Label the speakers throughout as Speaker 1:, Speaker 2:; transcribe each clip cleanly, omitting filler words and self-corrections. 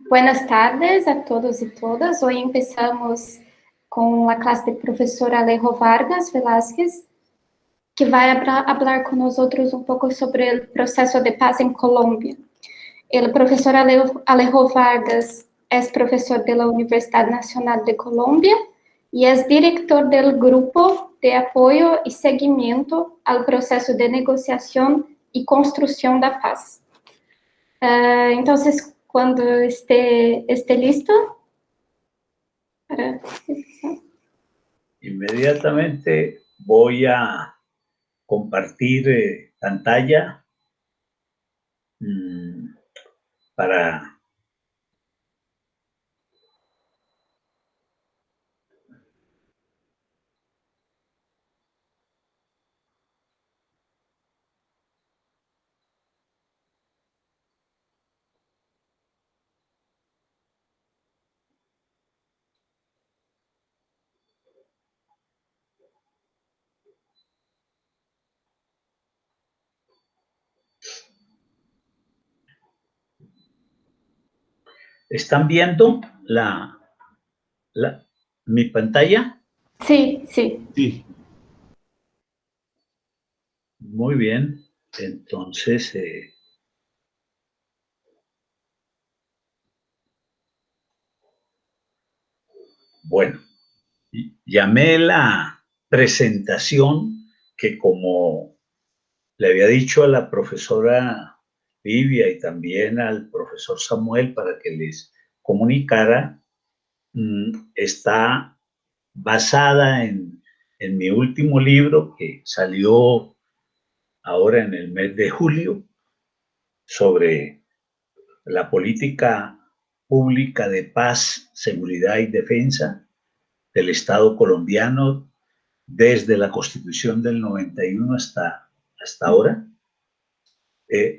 Speaker 1: Buenas tardes a todos y todas. Hoy empezamos con la clase del profesor Alejo Vargas Velázquez, que va a hablar con nosotros un poco sobre el proceso de paz en Colombia. El profesor Alejo Vargas es profesor de la Universidad Nacional de Colombia y es director del Grupo de Apoyo y Seguimiento al Proceso de Negociación y Construcción de Paz. Entonces, cuando esté listo para empezar.
Speaker 2: Inmediatamente voy a compartir pantalla para ¿Están viendo mi pantalla?
Speaker 1: Sí, sí.
Speaker 2: Sí. Muy bien. Entonces, bueno, llamé la presentación que, como le había dicho a la profesora Livia y también al profesor Samuel para que les comunicara, está basada en mi último libro que salió ahora en el mes de julio sobre la política pública de paz, seguridad y defensa del Estado colombiano desde la Constitución del 91 hasta ahora.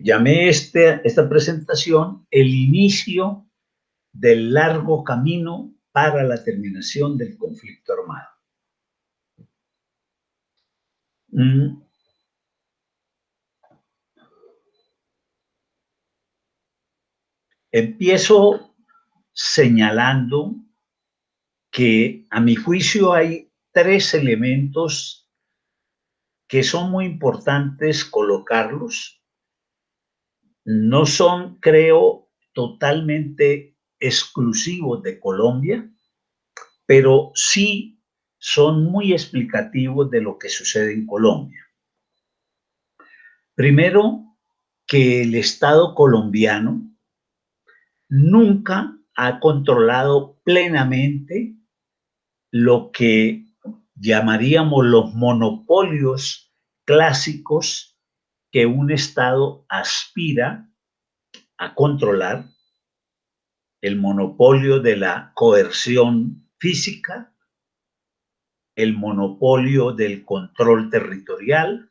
Speaker 2: Llamé esta presentación el inicio del largo camino para la terminación del conflicto armado. Empiezo señalando que, a mi juicio, hay tres elementos que son muy importantes colocarlos. No son, creo, totalmente exclusivos de Colombia, pero sí son muy explicativos de lo que sucede en Colombia. Primero, que el Estado colombiano nunca ha controlado plenamente lo que llamaríamos los monopolios clásicos que un Estado aspira a controlar: el monopolio de la coerción física, el monopolio del control territorial,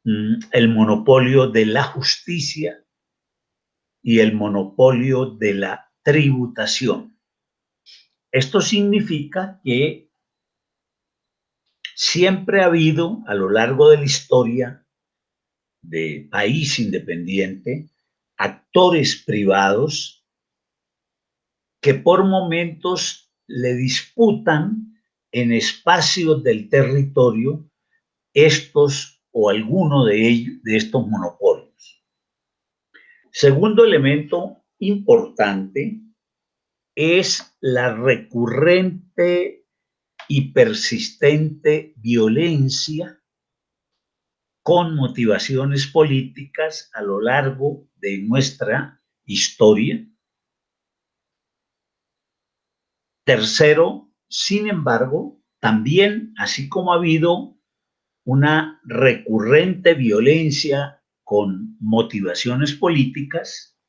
Speaker 2: el monopolio de la justicia y el monopolio de la tributación. Esto significa que siempre ha habido, a lo largo de la historia de país independiente, actores privados que por momentos le disputan en espacios del territorio estos o alguno de estos monopolios. Segundo elemento importante es la recurrente y persistente violencia con motivaciones políticas a lo largo de nuestra historia. Tercero, sin embargo, también, así como ha habido una recurrente violencia con motivaciones políticas,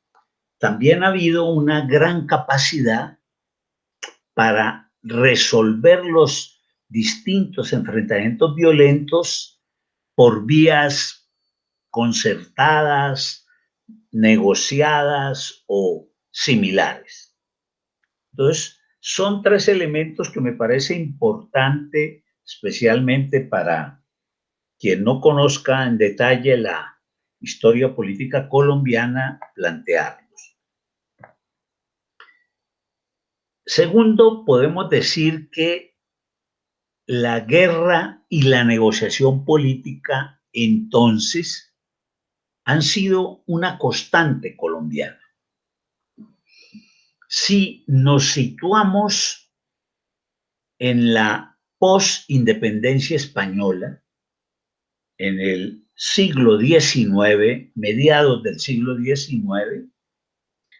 Speaker 2: también ha habido una gran capacidad para resolver los distintos enfrentamientos violentos por vías concertadas, negociadas o similares. Entonces, son tres elementos que me parece importante, especialmente para quien no conozca en detalle la historia política colombiana, plantearlos. Segundo, podemos decir que la guerra y la negociación política entonces han sido una constante colombiana. Si nos situamos en la post-independencia española, en el siglo XIX, mediados del siglo XIX,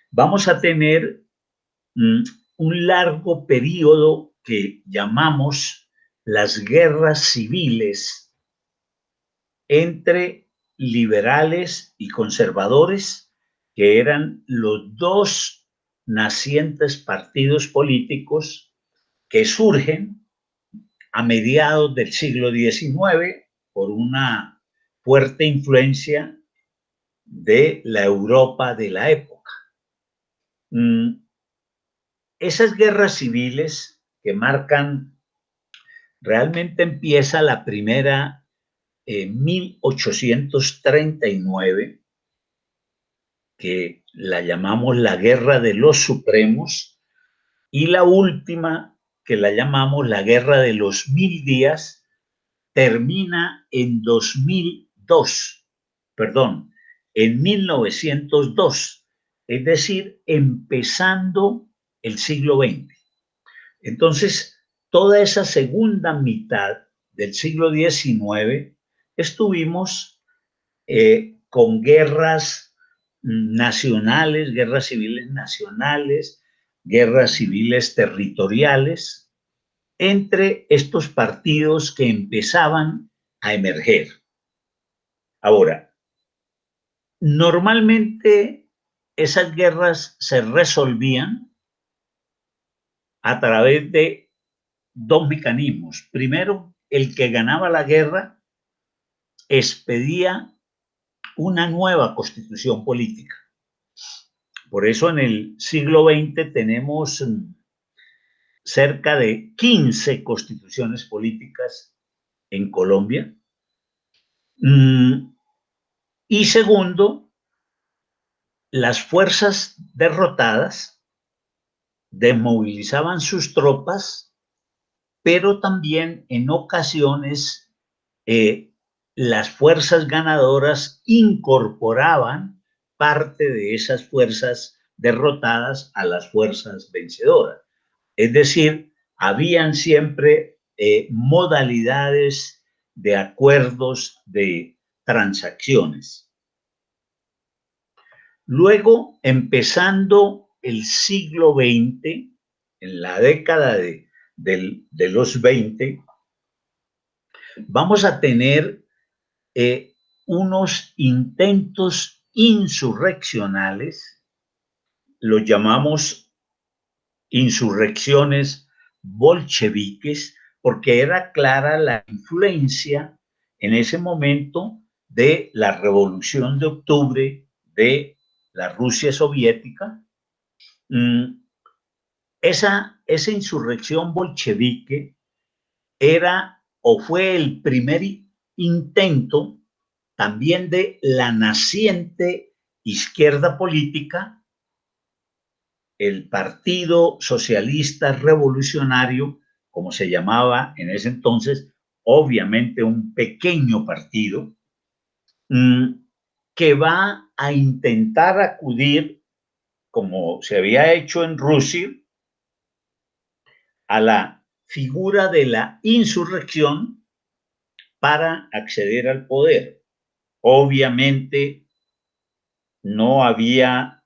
Speaker 2: vamos a tener un largo periodo que llamamos las guerras civiles entre liberales y conservadores, que eran los dos nacientes partidos políticos que surgen a mediados del siglo XIX por una fuerte influencia de la Europa de la época. Esas guerras civiles que marcan, realmente empieza la primera en 1839, que la llamamos la Guerra de los Supremos, y la última, que la llamamos la Guerra de los 1000 días, termina en 2002, perdón, en 1902, es decir, empezando el siglo XX. Entonces, toda esa segunda mitad del siglo XIX estuvimos con guerras nacionales, guerras civiles nacionales, guerras civiles territoriales, entre estos partidos que empezaban a emerger. Ahora, normalmente esas guerras se resolvían a través de dos mecanismos. Primero, el que ganaba la guerra expedía una nueva constitución política. Por eso en el siglo XX tenemos cerca de 15 constituciones políticas en Colombia. Y segundo, las fuerzas derrotadas desmovilizaban sus tropas, pero también en ocasiones las fuerzas ganadoras incorporaban parte de esas fuerzas derrotadas a las fuerzas vencedoras. Es decir, habían siempre modalidades de acuerdos, de transacciones. Luego, empezando el siglo XX, en la década de los 20, vamos a tener unos intentos insurreccionales, los llamamos insurrecciones bolcheviques, porque era clara la influencia en ese momento de la Revolución de Octubre de la Rusia soviética. Esa insurrección bolchevique era o fue el primer intento también de la naciente izquierda política, el Partido Socialista Revolucionario, como se llamaba en ese entonces, obviamente un pequeño partido, que va a intentar acudir, como se había hecho en Rusia, a la figura de la insurrección para acceder al poder. Obviamente no había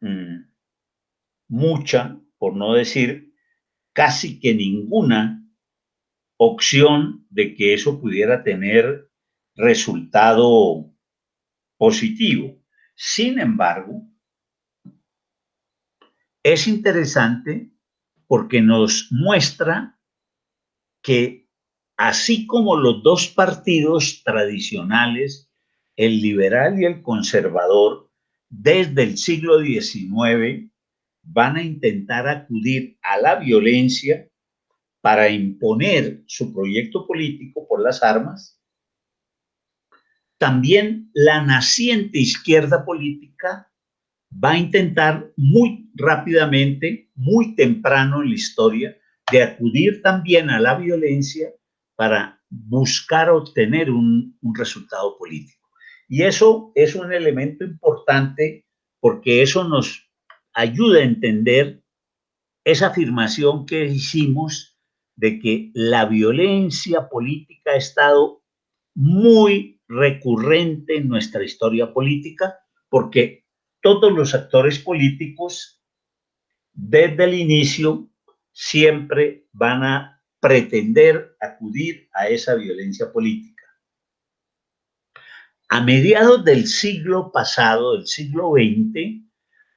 Speaker 2: mucha, por no decir casi que ninguna opción de que eso pudiera tener resultado positivo. Sin embargo, es interesante porque nos muestra que así como los dos partidos tradicionales, el liberal y el conservador, desde el siglo XIX van a intentar acudir a la violencia para imponer su proyecto político por las armas, también la naciente izquierda política va a intentar muy rápidamente, muy temprano en la historia, de acudir también a la violencia para buscar obtener un resultado político. Y eso es un elemento importante porque eso nos ayuda a entender esa afirmación que hicimos de que la violencia política ha estado muy recurrente en nuestra historia política, porque todos los actores políticos desde el inicio siempre van a pretender acudir a esa violencia política. A mediados del siglo pasado, del siglo XX,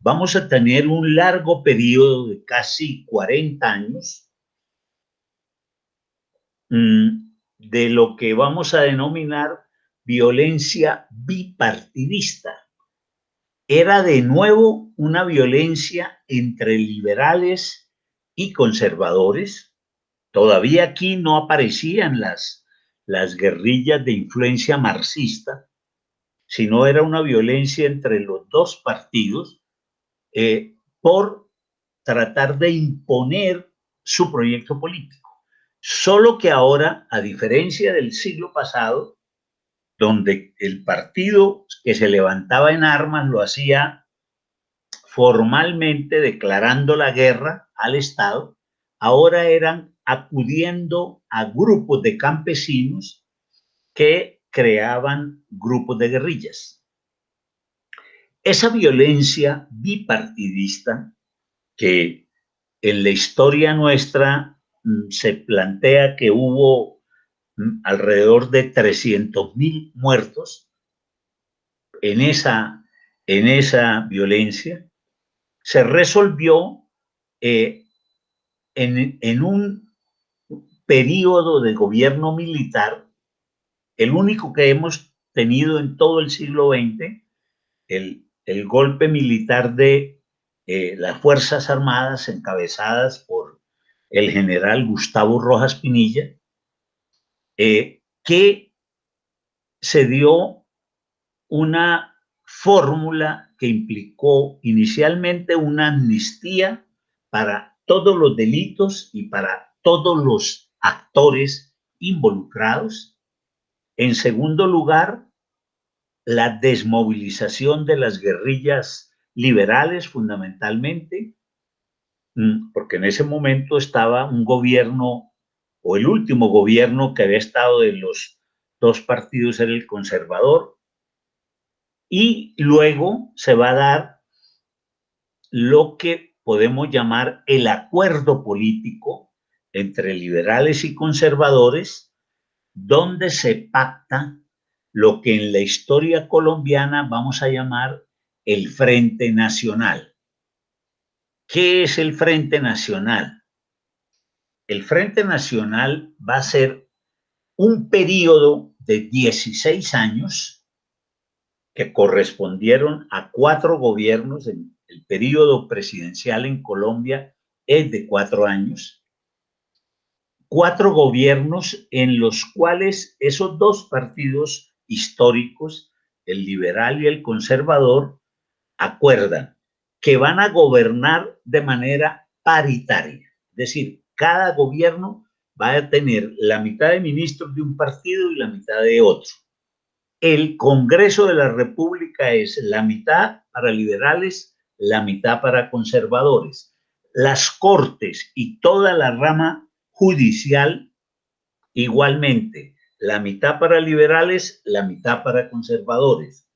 Speaker 2: vamos a tener un largo periodo de casi 40 años de lo que vamos a denominar violencia bipartidista. Era de nuevo una violencia entre liberales y conservadores. Todavía aquí no aparecían las guerrillas de influencia marxista, sino era una violencia entre los dos partidos por tratar de imponer su proyecto político. Solo que ahora, a diferencia del siglo pasado, donde el partido que se levantaba en armas lo hacía formalmente declarando la guerra al Estado, ahora eran acudiendo a grupos de campesinos que creaban grupos de guerrillas. Esa violencia bipartidista que en la historia nuestra se plantea que hubo alrededor de 300.000 muertos en esa violencia, se resolvió en un periodo de gobierno militar, el único que hemos tenido en todo el siglo XX, el golpe militar de las Fuerzas Armadas encabezadas por el general Gustavo Rojas Pinilla, que se dio una fórmula que implicó inicialmente una amnistía para todos los delitos y para todos los actores involucrados. En segundo lugar, la desmovilización de las guerrillas liberales fundamentalmente, porque en ese momento estaba un gobierno, o el último gobierno que había estado de los dos partidos era el conservador, y luego se va a dar lo que podemos llamar el acuerdo político entre liberales y conservadores, donde se pacta lo que en la historia colombiana vamos a llamar el Frente Nacional. ¿Qué es el Frente Nacional? El Frente Nacional va a ser un periodo de 16 años que correspondieron a 4 gobiernos. El periodo presidencial en Colombia es de 4 años. 4 gobiernos en los cuales esos dos partidos históricos, el liberal y el conservador, acuerdan que van a gobernar de manera paritaria. Es decir, cada gobierno va a tener la mitad de ministros de un partido y la mitad de otro. El Congreso de la República es la mitad para liberales, la mitad para conservadores. Las Cortes y toda la rama judicial, igualmente, la mitad para liberales, la mitad para conservadores.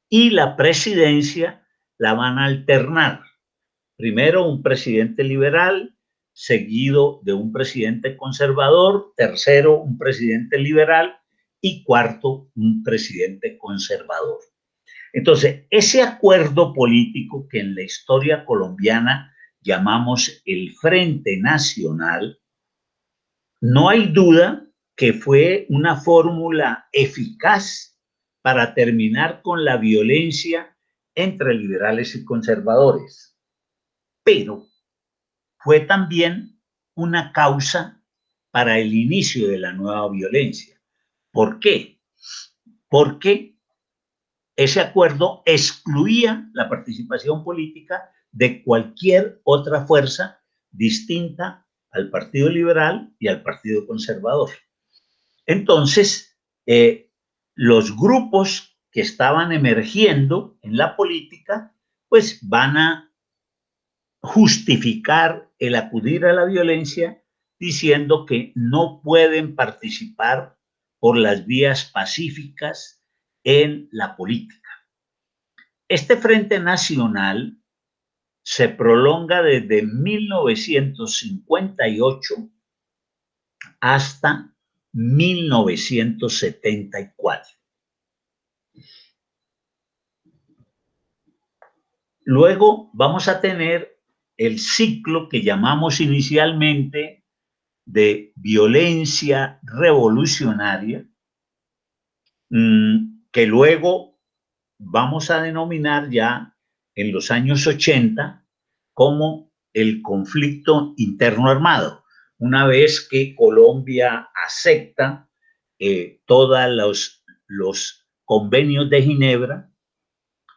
Speaker 2: Y la presidencia la van a alternar. Primero un presidente liberal, seguido de un presidente conservador, tercero un presidente liberal y cuarto un presidente conservador. Entonces, ese acuerdo político que en la historia colombiana llamamos el Frente Nacional, no hay duda que fue una fórmula eficaz para terminar con la violencia entre liberales y conservadores, pero fue también una causa para el inicio de la nueva violencia. ¿Por qué? Porque ese acuerdo excluía la participación política de cualquier otra fuerza distinta al Partido Liberal y al Partido Conservador. Entonces, los grupos que estaban emergiendo en la política, pues van a justificar el acudir a la violencia diciendo que no pueden participar por las vías pacíficas en la política. Este Frente Nacional se prolonga desde 1958 hasta 1974. Luego vamos a tener el ciclo que llamamos inicialmente de violencia revolucionaria, que luego vamos a denominar ya en los años 80 como el conflicto interno armado, una vez que Colombia acepta todos los convenios de Ginebra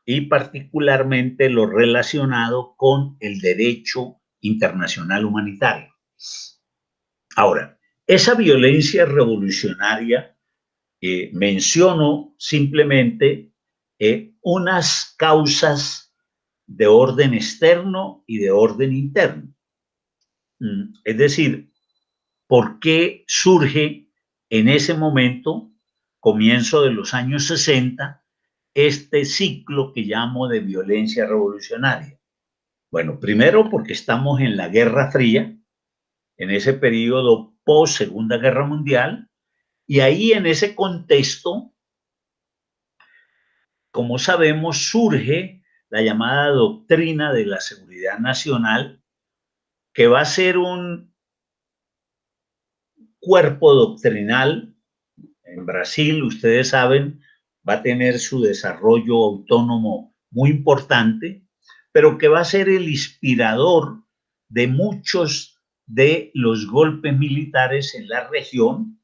Speaker 2: y particularmente lo relacionado con el derecho internacional humanitario. Ahora, esa violencia revolucionaria, menciono simplemente unas causas de orden externo y de orden interno. Es decir, ¿por qué surge en ese momento, comienzo de los años 60, este ciclo que llamo de violencia revolucionaria? Bueno, primero porque estamos en la Guerra Fría, en ese periodo post Segunda Guerra Mundial, y ahí en ese contexto, como sabemos, surge la llamada doctrina de la seguridad nacional, que va a ser un cuerpo doctrinal. En Brasil, ustedes saben, va a tener su desarrollo autónomo muy importante, pero que va a ser el inspirador de muchos de los golpes militares en la región.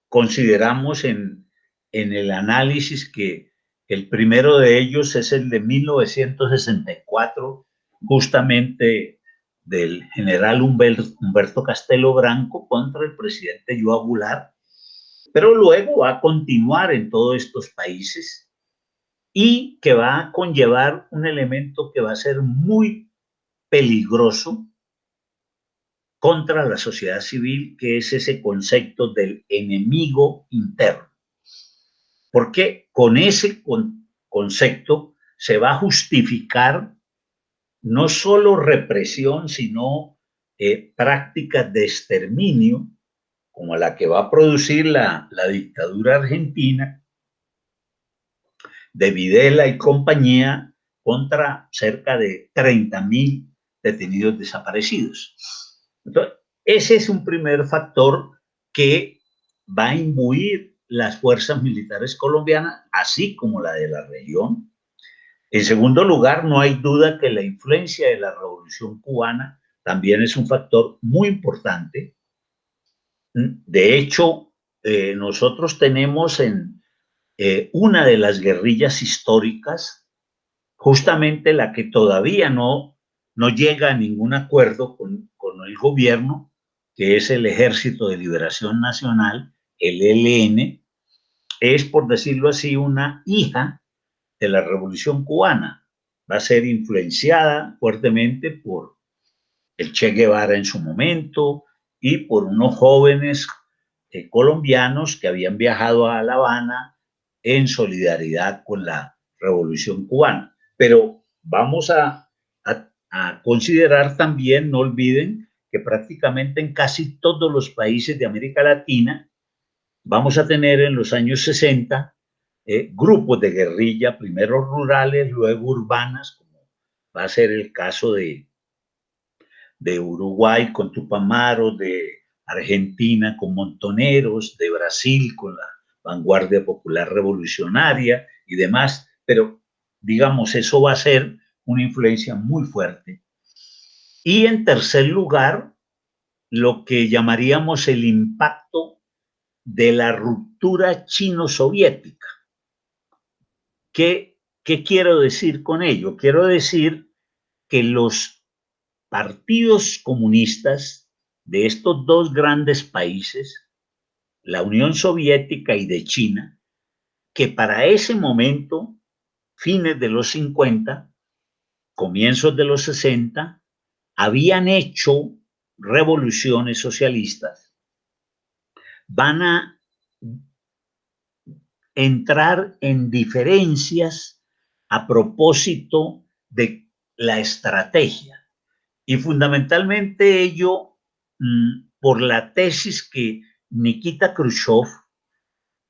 Speaker 2: Consideramos en el análisis que el primero de ellos es el de 1964, justamente del general Humberto Castelo Branco contra el presidente João Goulart, pero luego va a continuar en todos estos países y que va a conllevar un elemento que va a ser muy peligroso contra la sociedad civil, que es ese concepto del enemigo interno. Porque con ese concepto se va a justificar no solo represión, sino prácticas de exterminio, como la que va a producir la dictadura argentina, de Videla y compañía, contra cerca de 30.000 detenidos desaparecidos. Entonces, ese es un primer factor que va a imbuir las fuerzas militares colombianas, así como la de la región. En segundo lugar, no hay duda que la influencia de la Revolución Cubana también es un factor muy importante. De hecho, nosotros tenemos en una de las guerrillas históricas, justamente la que todavía no llega a ningún acuerdo con el gobierno, que es el Ejército de Liberación Nacional, el ELN, es, por decirlo así, una hija de la Revolución Cubana. Va a ser influenciada fuertemente por el Che Guevara en su momento y por unos jóvenes colombianos que habían viajado a La Habana en solidaridad con la Revolución Cubana. Pero vamos a considerar también, no olviden, que prácticamente en casi todos los países de América Latina vamos a tener en los años 60 grupos de guerrilla, primero rurales, luego urbanas, como va a ser el caso de Uruguay con Tupamaro, de Argentina con Montoneros, de Brasil con la Vanguardia Popular Revolucionaria y demás, pero digamos, eso va a ser una influencia muy fuerte. Y en tercer lugar, lo que llamaríamos el impacto de la ruptura chino-soviética. ¿Qué quiero decir con ello? Quiero decir que los partidos comunistas de estos dos grandes países, la Unión Soviética y de China, que para ese momento, fines de los 50, comienzos de los 60, habían hecho revoluciones socialistas, van a entrar en diferencias a propósito de la estrategia. Y fundamentalmente ello por la tesis que Nikita Khrushchev,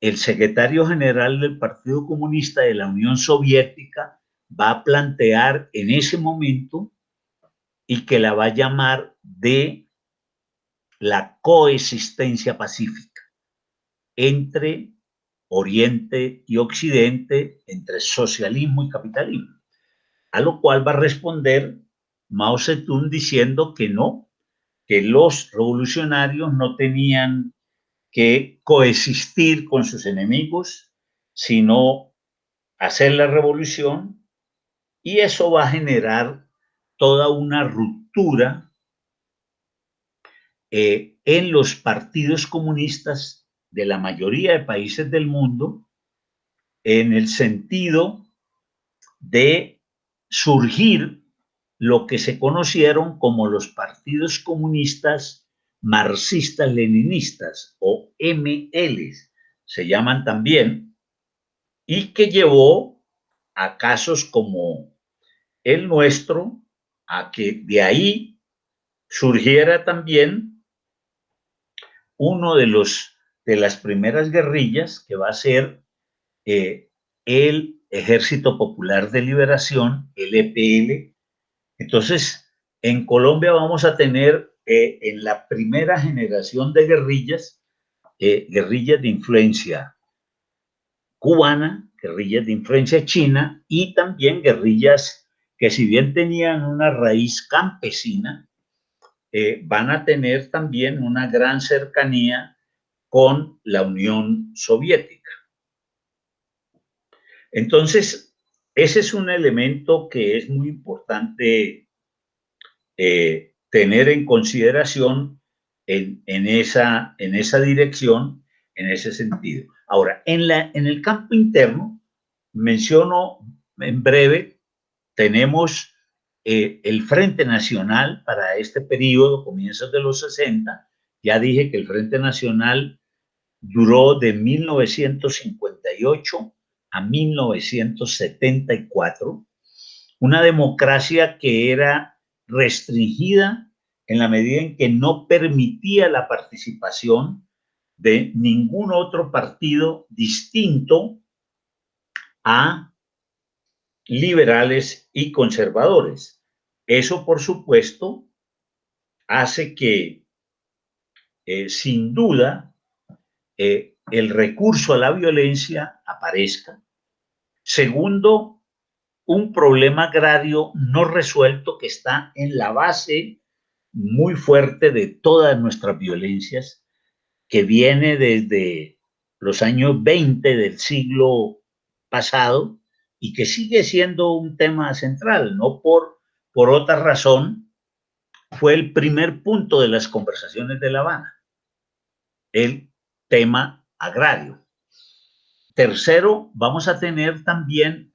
Speaker 2: el secretario general del Partido Comunista de la Unión Soviética, va a plantear en ese momento y que la va a llamar de la coexistencia pacífica entre Oriente y Occidente, entre socialismo y capitalismo. A lo cual va a responder Mao Zedong diciendo que no, que los revolucionarios no tenían que coexistir con sus enemigos, sino hacer la revolución, y eso va a generar toda una ruptura en los partidos comunistas de la mayoría de países del mundo, en el sentido de surgir lo que se conocieron como los partidos comunistas marxistas-leninistas, o MLs, se llaman también, y que llevó a casos como el nuestro, a que de ahí surgiera también uno de las primeras guerrillas, que va a ser el Ejército Popular de Liberación, el EPL. Entonces, en Colombia vamos a tener en la primera generación de guerrillas, guerrillas de influencia cubana, guerrillas de influencia china, y también guerrillas que, si bien tenían una raíz campesina, van a tener también una gran cercanía con la Unión Soviética. Entonces, ese es un elemento que es muy importante tener en consideración en esa dirección, en ese sentido. Ahora, en el campo interno, menciono en breve, tenemos el Frente Nacional para este periodo, comienzos de los 60. Ya dije que el Frente Nacional duró de 1958 a 1974, una democracia que era restringida en la medida en que no permitía la participación de ningún otro partido distinto a liberales y conservadores. Eso, por supuesto, hace que, sin duda, el recurso a la violencia aparezca. Segundo, un problema agrario no resuelto que está en la base muy fuerte de todas nuestras violencias, que viene desde los años 20 del siglo pasado y que sigue siendo un tema central, no por otra razón. Fue el primer punto de las conversaciones de La Habana, el tema agrario. Tercero, vamos a tener también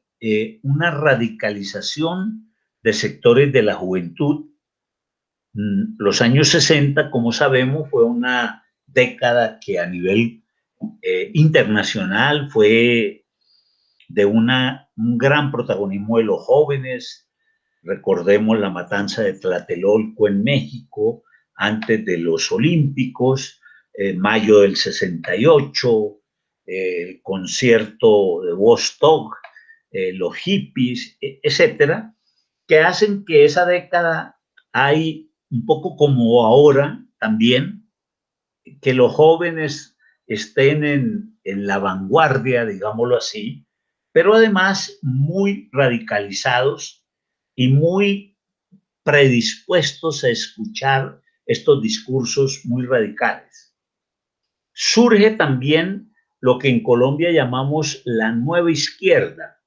Speaker 2: una radicalización de sectores de la juventud. Los años 60, como sabemos, fue una década que a nivel internacional fue de un gran protagonismo de los jóvenes. Recordemos la matanza de Tlatelolco en México antes de los Olímpicos, mayo del 68, el concierto de Woodstock, los hippies, etcétera, que hacen que esa década, hay un poco como ahora también, que los jóvenes estén en la vanguardia, digámoslo así, pero además muy radicalizados y muy predispuestos a escuchar estos discursos muy radicales. Surge también lo que en Colombia llamamos la nueva izquierda,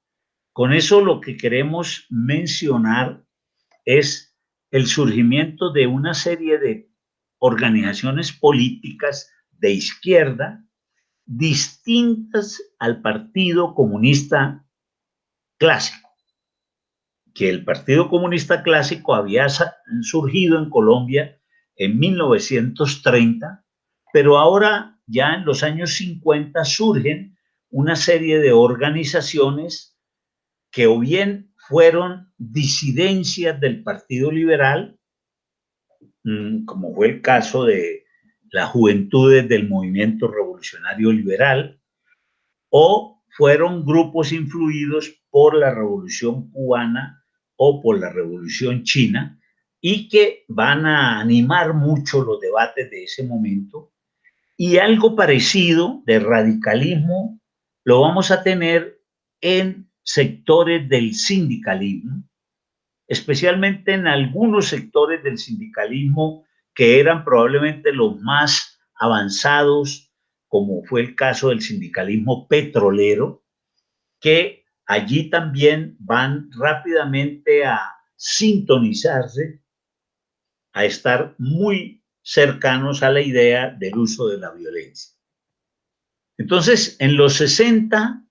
Speaker 2: Con eso lo que queremos mencionar es el surgimiento de una serie de organizaciones políticas de izquierda distintas al Partido Comunista Clásico, que el Partido Comunista Clásico había surgido en Colombia en 1930, pero ahora ya en los años 50 surgen una serie de organizaciones que o bien fueron disidencias del Partido Liberal, como fue el caso de las Juventudes del Movimiento Revolucionario Liberal, o fueron grupos influidos por la Revolución Cubana o por la Revolución China y que van a animar mucho los debates de ese momento. Y algo parecido de radicalismo lo vamos a tener en sectores del sindicalismo, especialmente en algunos sectores del sindicalismo que eran probablemente los más avanzados, como fue el caso del sindicalismo petrolero, que allí también van rápidamente a sintonizarse, a estar muy cercanos a la idea del uso de la violencia. Entonces, en los 60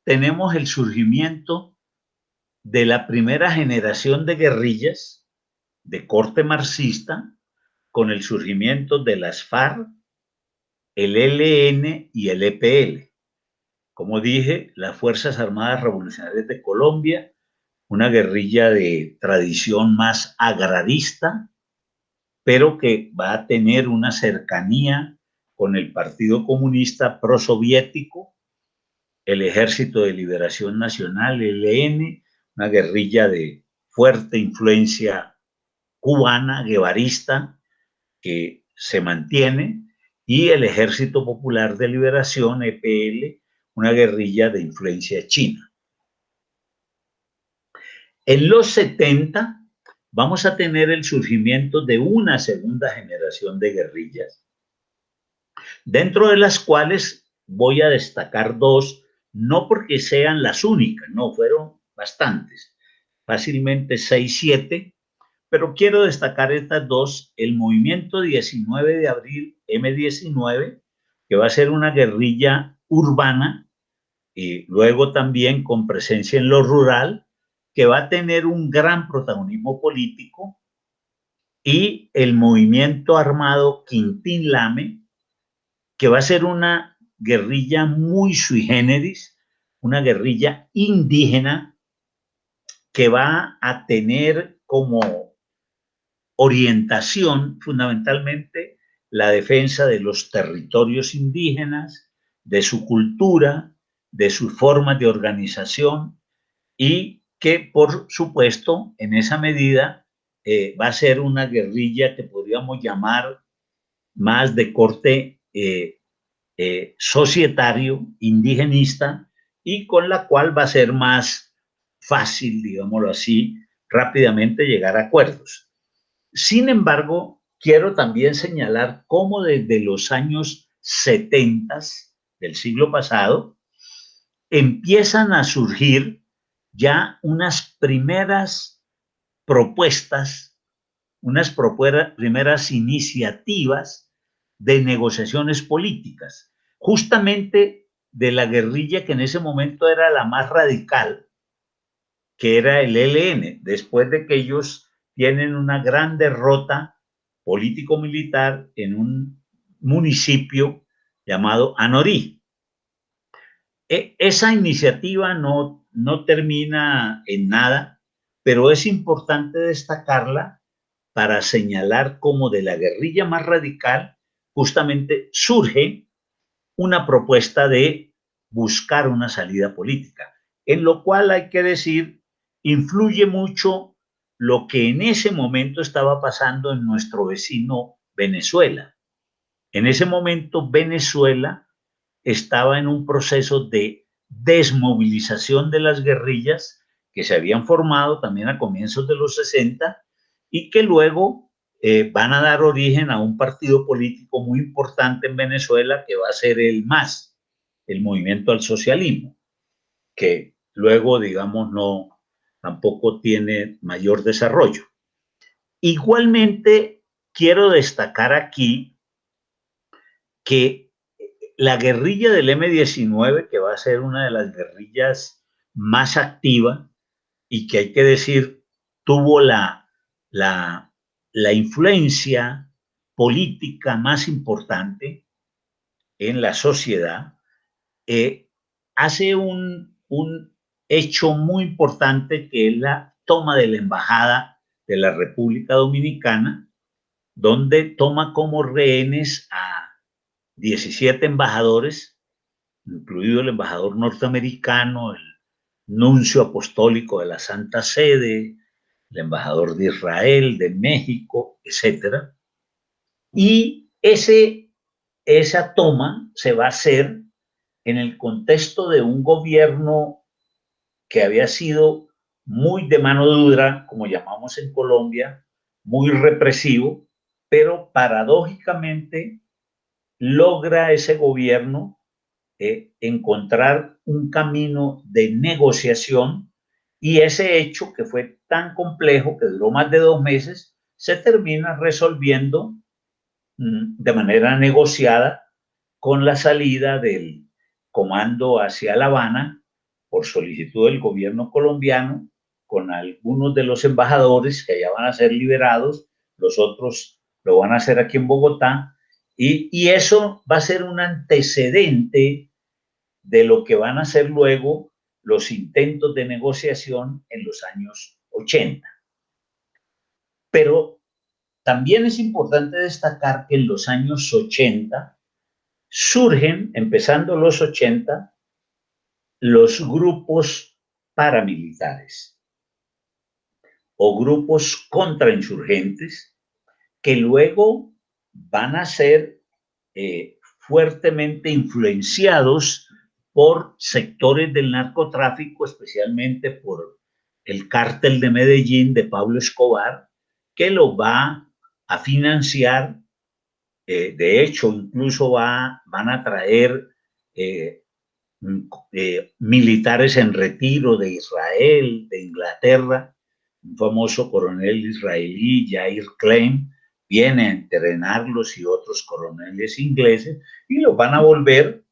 Speaker 2: tenemos el surgimiento de la primera generación de guerrillas de corte marxista, con el surgimiento de las FARC, el ELN y el EPL. Como dije, las Fuerzas Armadas Revolucionarias de Colombia, una guerrilla de tradición más agrarista, pero que va a tener una cercanía con el Partido Comunista prosoviético, el Ejército de Liberación Nacional, el ELN, una guerrilla de fuerte influencia cubana, guevarista, que se mantiene, y el Ejército Popular de Liberación, EPL, una guerrilla de influencia china. En los 70 vamos a tener el surgimiento de una segunda generación de guerrillas, dentro de las cuales voy a destacar dos, no porque sean las únicas, no, fueron bastantes, fácilmente 6, 7, pero quiero destacar estas dos: el movimiento 19 de abril, M19, que va a ser una guerrilla urbana, y luego también con presencia en lo rural, que va a tener un gran protagonismo político, y el movimiento armado Quintín Lame, que va a ser una guerrilla muy sui generis, una guerrilla indígena que va a tener como orientación fundamentalmente la defensa de los territorios indígenas, de su cultura, de sus formas de organización, y que, por supuesto, en esa medida va a ser una guerrilla que podríamos llamar más de corte societario, indigenista, y con la cual va a ser más fácil, digámoslo así, rápidamente llegar a acuerdos. Sin embargo, quiero también señalar cómo desde los años 70 del siglo pasado empiezan a surgir ya unas primeras propuestas, unas primeras iniciativas de negociaciones políticas, justamente de la guerrilla que en ese momento era la más radical, que era el ELN, después de que ellos tienen una gran derrota político-militar en un municipio llamado Anorí. Esa iniciativa no termina en nada, pero es importante destacarla para señalar cómo de la guerrilla más radical justamente surge una propuesta de buscar una salida política, en lo cual hay que decir, influye mucho lo que en ese momento estaba pasando en nuestro vecino Venezuela. En ese momento Venezuela estaba en un proceso de desmovilización de las guerrillas que se habían formado también a comienzos de los 60 y que luego van a dar origen a un partido político muy importante en Venezuela que va a ser el MAS, el Movimiento al Socialismo, que luego, digamos, no, tampoco tiene mayor desarrollo. Igualmente, quiero destacar aquí que la guerrilla del M-19, que va a ser una de las guerrillas más activas y que hay que decir tuvo la influencia política más importante en la sociedad, hace un hecho muy importante que es la toma de la embajada de la República Dominicana, donde toma como rehenes a 17 embajadores, incluido el embajador norteamericano, el nuncio apostólico de la Santa Sede, el embajador de Israel, de México, etcétera. Y esa toma se va a hacer en el contexto de un gobierno que había sido muy de mano dura, como llamamos en Colombia, muy represivo, pero paradójicamente logra ese gobierno encontrar un camino de negociación, y ese hecho que fue tan complejo, que duró más de 2 meses, se termina resolviendo de manera negociada con la salida del comando hacia La Habana por solicitud del gobierno colombiano, con algunos de los embajadores que allá van a ser liberados, los otros lo van a hacer aquí en Bogotá, y eso va a ser un antecedente de lo que van a ser luego los intentos de negociación en los años 80. Pero también es importante destacar que en los años 80 surgen, empezando los 80, los grupos paramilitares o grupos contrainsurgentes que luego van a ser fuertemente influenciados por sectores del narcotráfico, especialmente por el cártel de Medellín de Pablo Escobar, que lo va a financiar. De hecho, incluso van a traer militares en retiro de Israel, de Inglaterra. Un famoso coronel israelí, Yair Klein, viene a entrenarlos, y otros coroneles ingleses, y los van a volver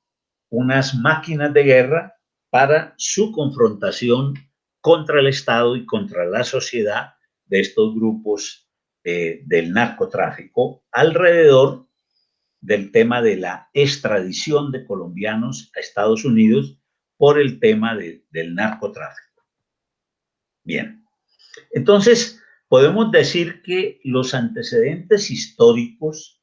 Speaker 2: unas máquinas de guerra para su confrontación contra el Estado y contra la sociedad de estos grupos del narcotráfico, alrededor del tema de la extradición de colombianos a Estados Unidos por el tema del narcotráfico. Bien, entonces podemos decir que los antecedentes históricos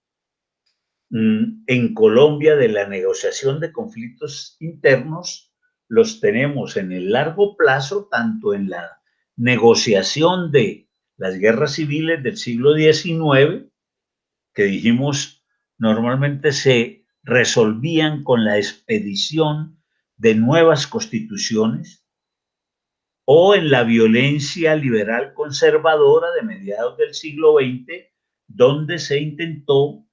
Speaker 2: en Colombia de la negociación de conflictos internos los tenemos en el largo plazo, tanto en la negociación de las guerras civiles del siglo XIX, que dijimos normalmente se resolvían con la expedición de nuevas constituciones, o en la violencia liberal conservadora de mediados del siglo XX, donde se intentó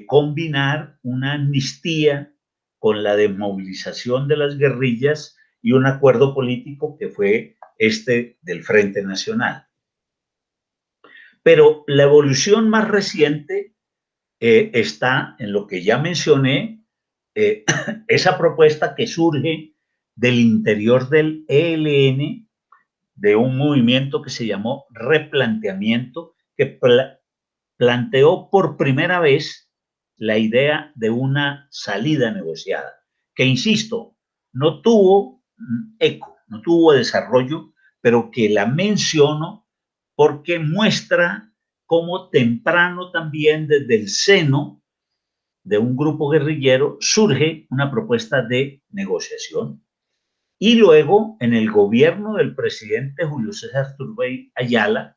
Speaker 2: combinar una amnistía con la desmovilización de las guerrillas y un acuerdo político que fue este del Frente Nacional. Pero la evolución más reciente está en lo que ya mencioné, esa propuesta que surge del interior del ELN, de un movimiento que se llamó Replanteamiento, que planteó por primera vez la idea de una salida negociada, que, insisto, no tuvo eco, no tuvo desarrollo, pero que la menciono porque muestra cómo temprano también desde el seno de un grupo guerrillero surge una propuesta de negociación. Y luego, en el gobierno del presidente Julio César Turbay Ayala,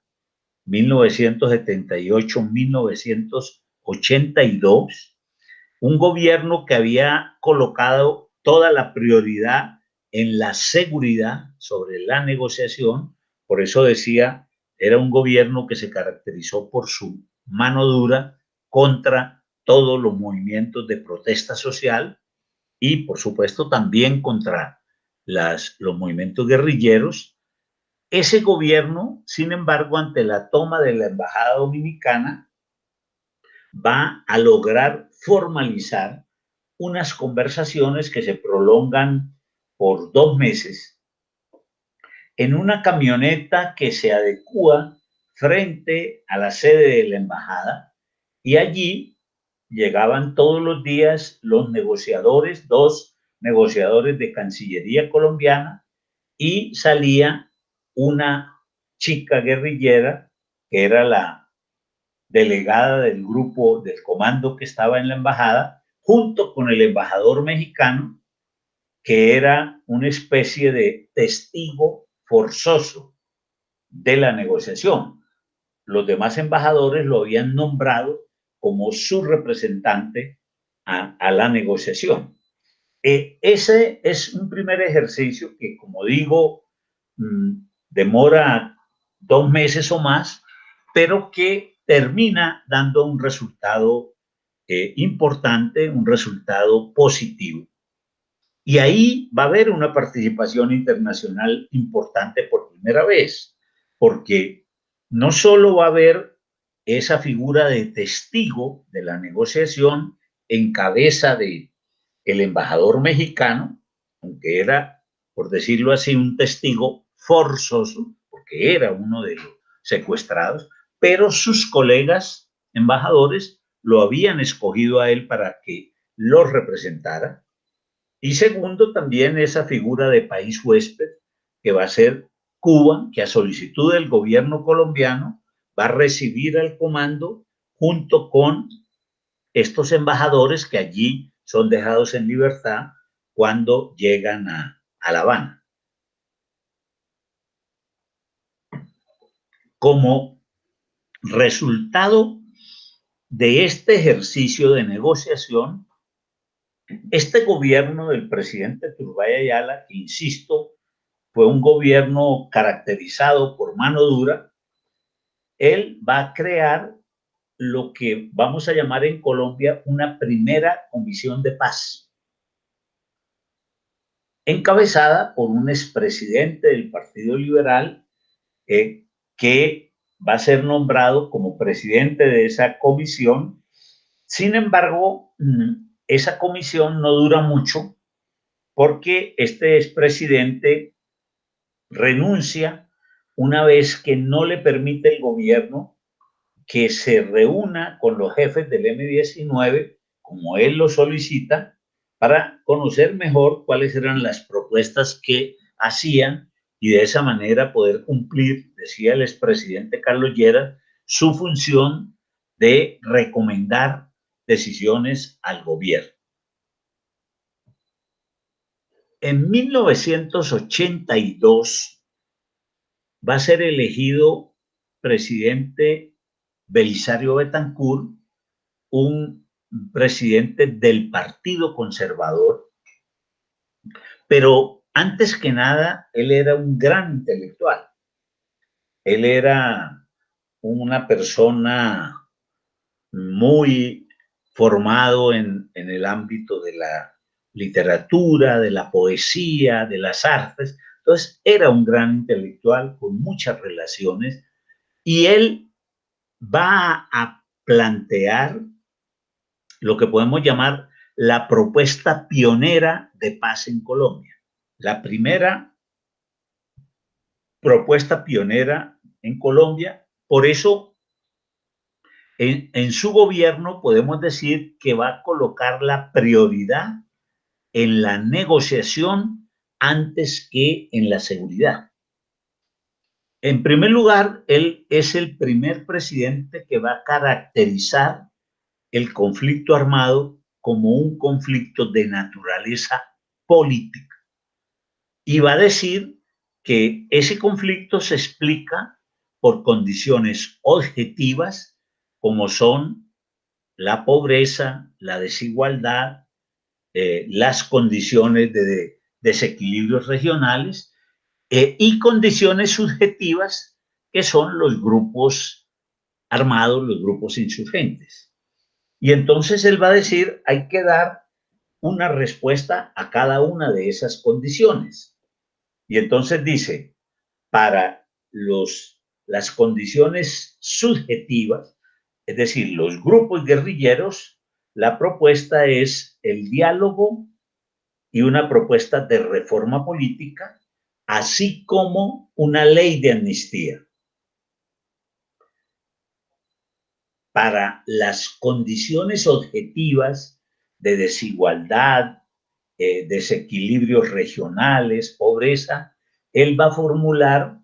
Speaker 2: 1978-1982, un gobierno que había colocado toda la prioridad en la seguridad sobre la negociación. Por eso decía, era un gobierno que se caracterizó por su mano dura contra todos los movimientos de protesta social, y por supuesto también contra los movimientos guerrilleros. Ese gobierno, sin embargo, ante la toma de la embajada dominicana, va a lograr formalizar unas conversaciones que se prolongan por 2 meses en una camioneta que se adecua frente a la sede de la embajada, y allí llegaban todos los días los negociadores, 2 negociadores de Cancillería colombiana, y salía una chica guerrillera que era la delegada del grupo, del comando que estaba en la embajada, junto con el embajador mexicano, que era una especie de testigo forzoso de la negociación. Los demás embajadores lo habían nombrado como su representante a la negociación. Ese es un primer ejercicio que, como digo, demora 2 meses o más, pero que termina dando un resultado importante, un resultado positivo. Y ahí va a haber una participación internacional importante por primera vez, porque no solo va a haber esa figura de testigo de la negociación en cabeza de el embajador mexicano, aunque era, por decirlo así, un testigo forzoso, porque era uno de los secuestrados, pero sus colegas embajadores lo habían escogido a él para que los representara. Y segundo, también esa figura de país huésped, que va a ser Cuba, que a solicitud del gobierno colombiano va a recibir al comando junto con estos embajadores que allí son dejados en libertad cuando llegan a La Habana. Como resultado de este ejercicio de negociación, este gobierno del presidente Turbay Ayala, que insisto, fue un gobierno caracterizado por mano dura, él va a crear lo que vamos a llamar en Colombia una primera comisión de paz, encabezada por un expresidente del Partido Liberal que va a ser nombrado como presidente de esa comisión. Sin embargo, esa comisión no dura mucho porque este expresidente renuncia una vez que no le permite el gobierno que se reúna con los jefes del M-19, como él lo solicita, para conocer mejor cuáles eran las propuestas que hacían y de esa manera poder cumplir, decía el expresidente Carlos Lleras, su función de recomendar decisiones al gobierno. En 1982 va a ser elegido presidente Belisario Betancur, un presidente del Partido Conservador, pero antes que nada, él era un gran intelectual. Él era una persona muy formado en el ámbito de la literatura, de la poesía, de las artes. Entonces, era un gran intelectual con muchas relaciones y él va a plantear lo que podemos llamar la propuesta pionera de paz en Colombia. La primera propuesta pionera en Colombia, por eso en su gobierno podemos decir que va a colocar la prioridad en la negociación antes que en la seguridad. En primer lugar, él es el primer presidente que va a caracterizar el conflicto armado como un conflicto de naturaleza política. Y va a decir que ese conflicto se explica por condiciones objetivas como son la pobreza, la desigualdad, las condiciones de desequilibrios regionales y condiciones subjetivas que son los grupos armados, los grupos insurgentes. Y entonces él va a decir, hay que dar una respuesta a cada una de esas condiciones. Y entonces dice, para las condiciones subjetivas, es decir, los grupos guerrilleros, la propuesta es el diálogo y una propuesta de reforma política, así como una ley de amnistía. Para las condiciones objetivas de desigualdad, desequilibrios regionales, pobreza, él va a formular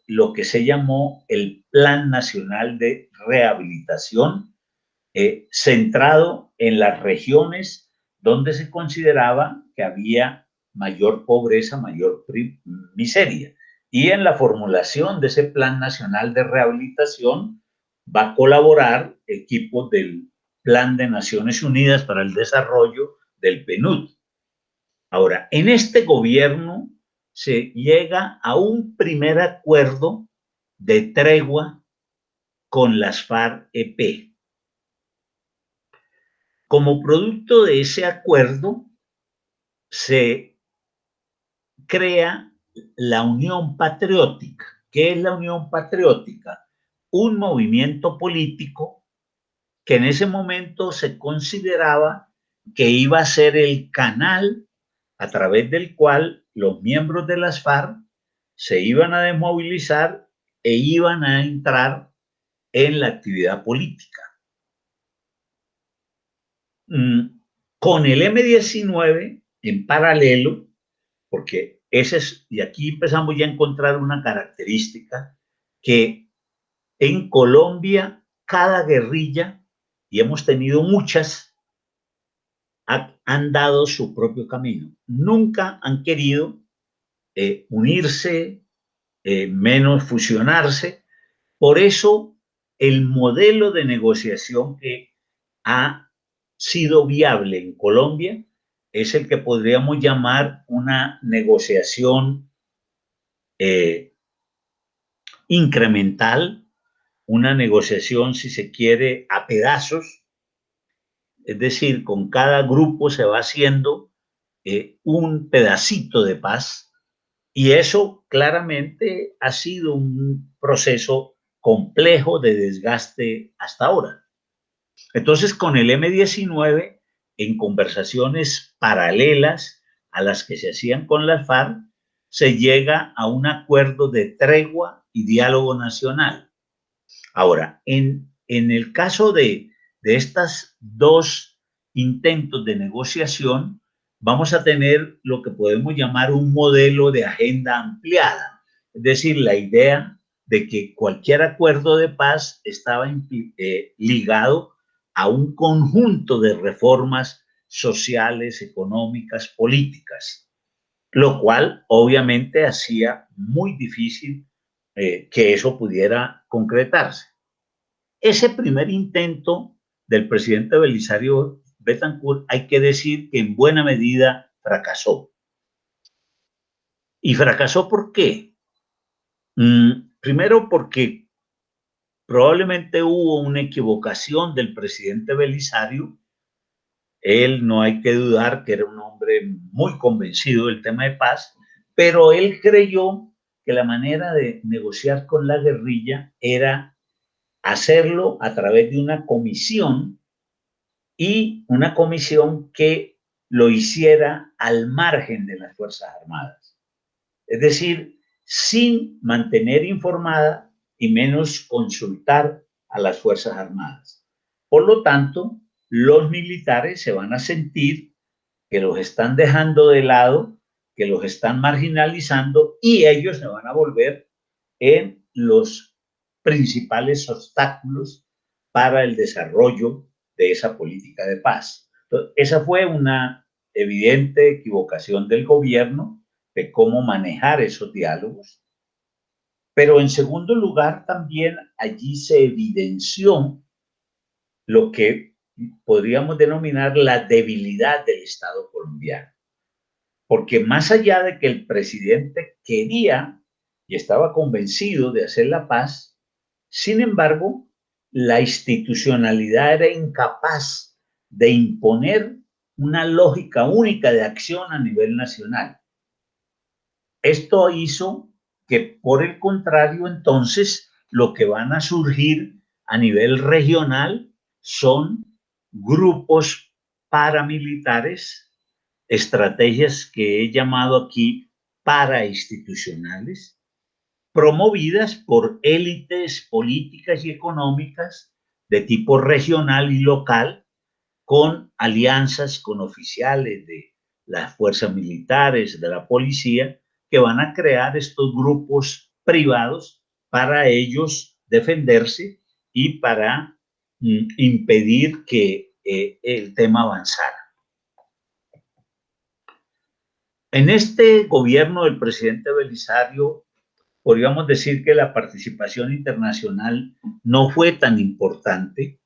Speaker 2: lo que se llamó el Plan Nacional de Rehabilitación, centrado en las regiones donde se consideraba que había mayor pobreza, mayor miseria. Y en la formulación de ese Plan Nacional de Rehabilitación va a colaborar equipos del Plan de Naciones Unidas para el Desarrollo, del PNUD. Ahora, en este gobierno se llega a un primer acuerdo de tregua con las FARC-EP. Como producto de ese acuerdo, se crea la Unión Patriótica. ¿Qué es la Unión Patriótica? Un movimiento político que en ese momento se consideraba que iba a ser el canal a través del cual los miembros de las FARC se iban a desmovilizar e iban a entrar en la actividad política. Con el M-19 en paralelo, porque ese es, y aquí empezamos ya a encontrar una característica, que en Colombia cada guerrilla, y hemos tenido muchas, han dado su propio camino. Nunca han querido unirse, menos fusionarse. Por eso el modelo de negociación que ha sido viable en Colombia es el que podríamos llamar una negociación incremental, una negociación, si se quiere, a pedazos, es decir, con cada grupo se va haciendo un pedacito de paz, y eso claramente ha sido un proceso complejo de desgaste hasta ahora. Entonces, con el M-19, en conversaciones paralelas a las que se hacían con la FARC, se llega a un acuerdo de tregua y diálogo nacional. Ahora, en el caso de estas dos intentos de negociación, vamos a tener lo que podemos llamar un modelo de agenda ampliada, es decir, la idea de que cualquier acuerdo de paz estaba ligado a un conjunto de reformas sociales, económicas, políticas, lo cual obviamente hacía muy difícil que eso pudiera concretarse. Ese primer intento del presidente Belisario Betancourt, hay que decir que en buena medida fracasó. ¿Y fracasó por qué? Primero porque probablemente hubo una equivocación del presidente Belisario. Él, no hay que dudar que era un hombre muy convencido del tema de paz, pero él creyó que la manera de negociar con la guerrilla era hacerlo a través de una comisión, y una comisión que lo hiciera al margen de las Fuerzas Armadas. Es decir, sin mantener informada y menos consultar a las Fuerzas Armadas. Por lo tanto, los militares se van a sentir que los están dejando de lado, que los están marginalizando, y ellos se van a volver en los principales obstáculos para el desarrollo de esa política de paz. Entonces, esa fue una evidente equivocación del gobierno de cómo manejar esos diálogos. Pero en segundo lugar, también allí se evidenció lo que podríamos denominar la debilidad del Estado colombiano. Porque más allá de que el presidente quería y estaba convencido de hacer la paz, sin embargo, la institucionalidad era incapaz de imponer una lógica única de acción a nivel nacional. Esto hizo que, por el contrario, entonces, lo que van a surgir a nivel regional son grupos paramilitares, estrategias que he llamado aquí parainstitucionales, promovidas por élites políticas y económicas de tipo regional y local, con alianzas con oficiales de las fuerzas militares, de la policía, que van a crear estos grupos privados para ellos defenderse y para impedir que el tema avanzara. En este gobierno del presidente Belisario, podríamos decir que la participación internacional no fue tan importante.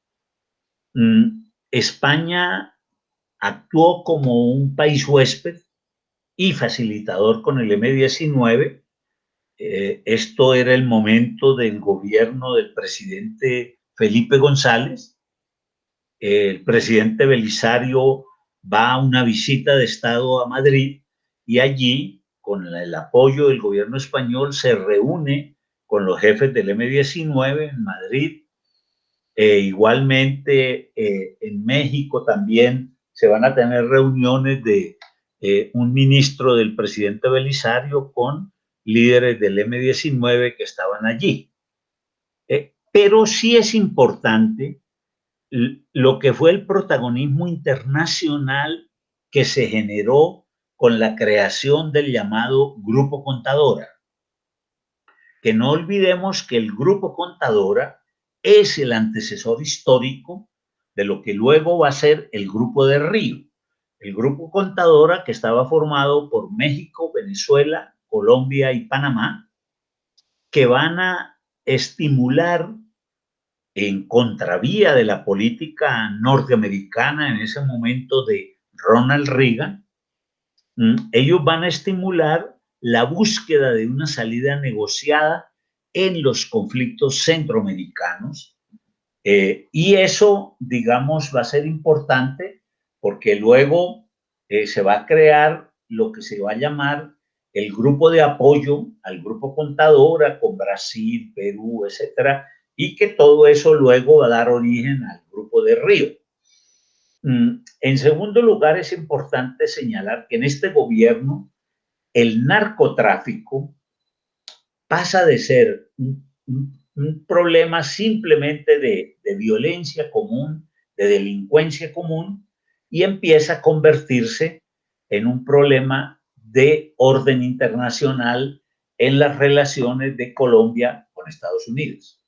Speaker 2: España actuó como un país huésped y facilitador con el M-19. Esto era el momento del gobierno del presidente Felipe González. El presidente Belisario va a una visita de Estado a Madrid y allí, con el apoyo del gobierno español, se reúne con los jefes del M-19 en Madrid. Igualmente, en México también se van a tener reuniones de un ministro del presidente Belisario con líderes del M-19 que estaban allí. Pero sí es importante lo que fue el protagonismo internacional que se generó con la creación del llamado Grupo Contadora. Que no olvidemos que el Grupo Contadora es el antecesor histórico de lo que luego va a ser el Grupo de Río. El Grupo Contadora, que estaba formado por México, Venezuela, Colombia y Panamá, que van a estimular en contravía de la política norteamericana en ese momento de Ronald Reagan. Ellos van a estimular la búsqueda de una salida negociada en los conflictos centroamericanos. Y eso, digamos, va a ser importante porque luego se va a crear lo que se va a llamar el grupo de apoyo al Grupo Contadora con Brasil, Perú, etcétera, y que todo eso luego va a dar origen al Grupo de Río. En segundo lugar, es importante señalar que en este gobierno el narcotráfico pasa de ser un problema simplemente de violencia común, de delincuencia común, y empieza a convertirse en un problema de orden internacional en las relaciones de Colombia con Estados Unidos.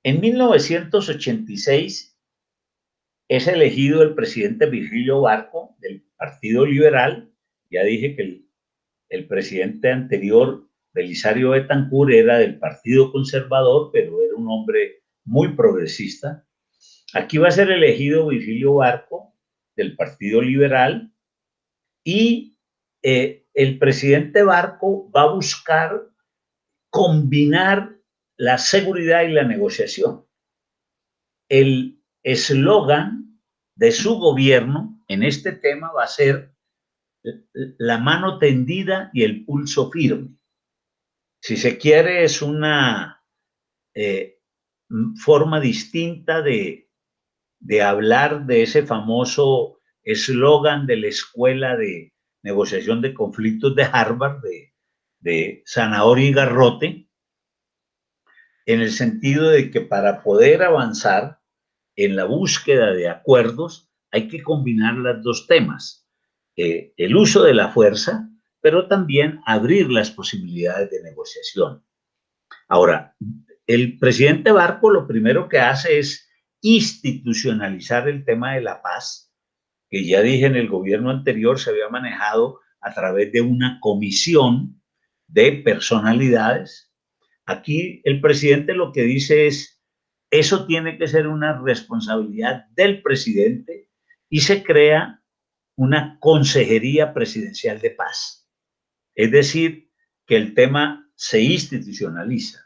Speaker 2: En 1986 es elegido el presidente Virgilio Barco del Partido Liberal. Ya dije que el presidente anterior, Belisario Betancur, era del Partido Conservador, pero era un hombre muy progresista. Aquí va a ser elegido Virgilio Barco del Partido Liberal y el presidente Barco va a buscar combinar la seguridad y la negociación. El eslogan de su gobierno en este tema va a ser la mano tendida y el pulso firme. Si se quiere, es una forma distinta de hablar de ese famoso eslogan de la Escuela de Negociación de Conflictos de Harvard, de Zanahoria y Garrote, en el sentido de que para poder avanzar en la búsqueda de acuerdos hay que combinar los dos temas, el uso de la fuerza, pero también abrir las posibilidades de negociación. Ahora, el presidente Barco lo primero que hace es institucionalizar el tema de la paz, que ya dije en el gobierno anterior se había manejado a través de una comisión de personalidades. Aquí el presidente lo que dice es, eso tiene que ser una responsabilidad del presidente y se crea una consejería presidencial de paz. Es decir, que el tema se institucionaliza.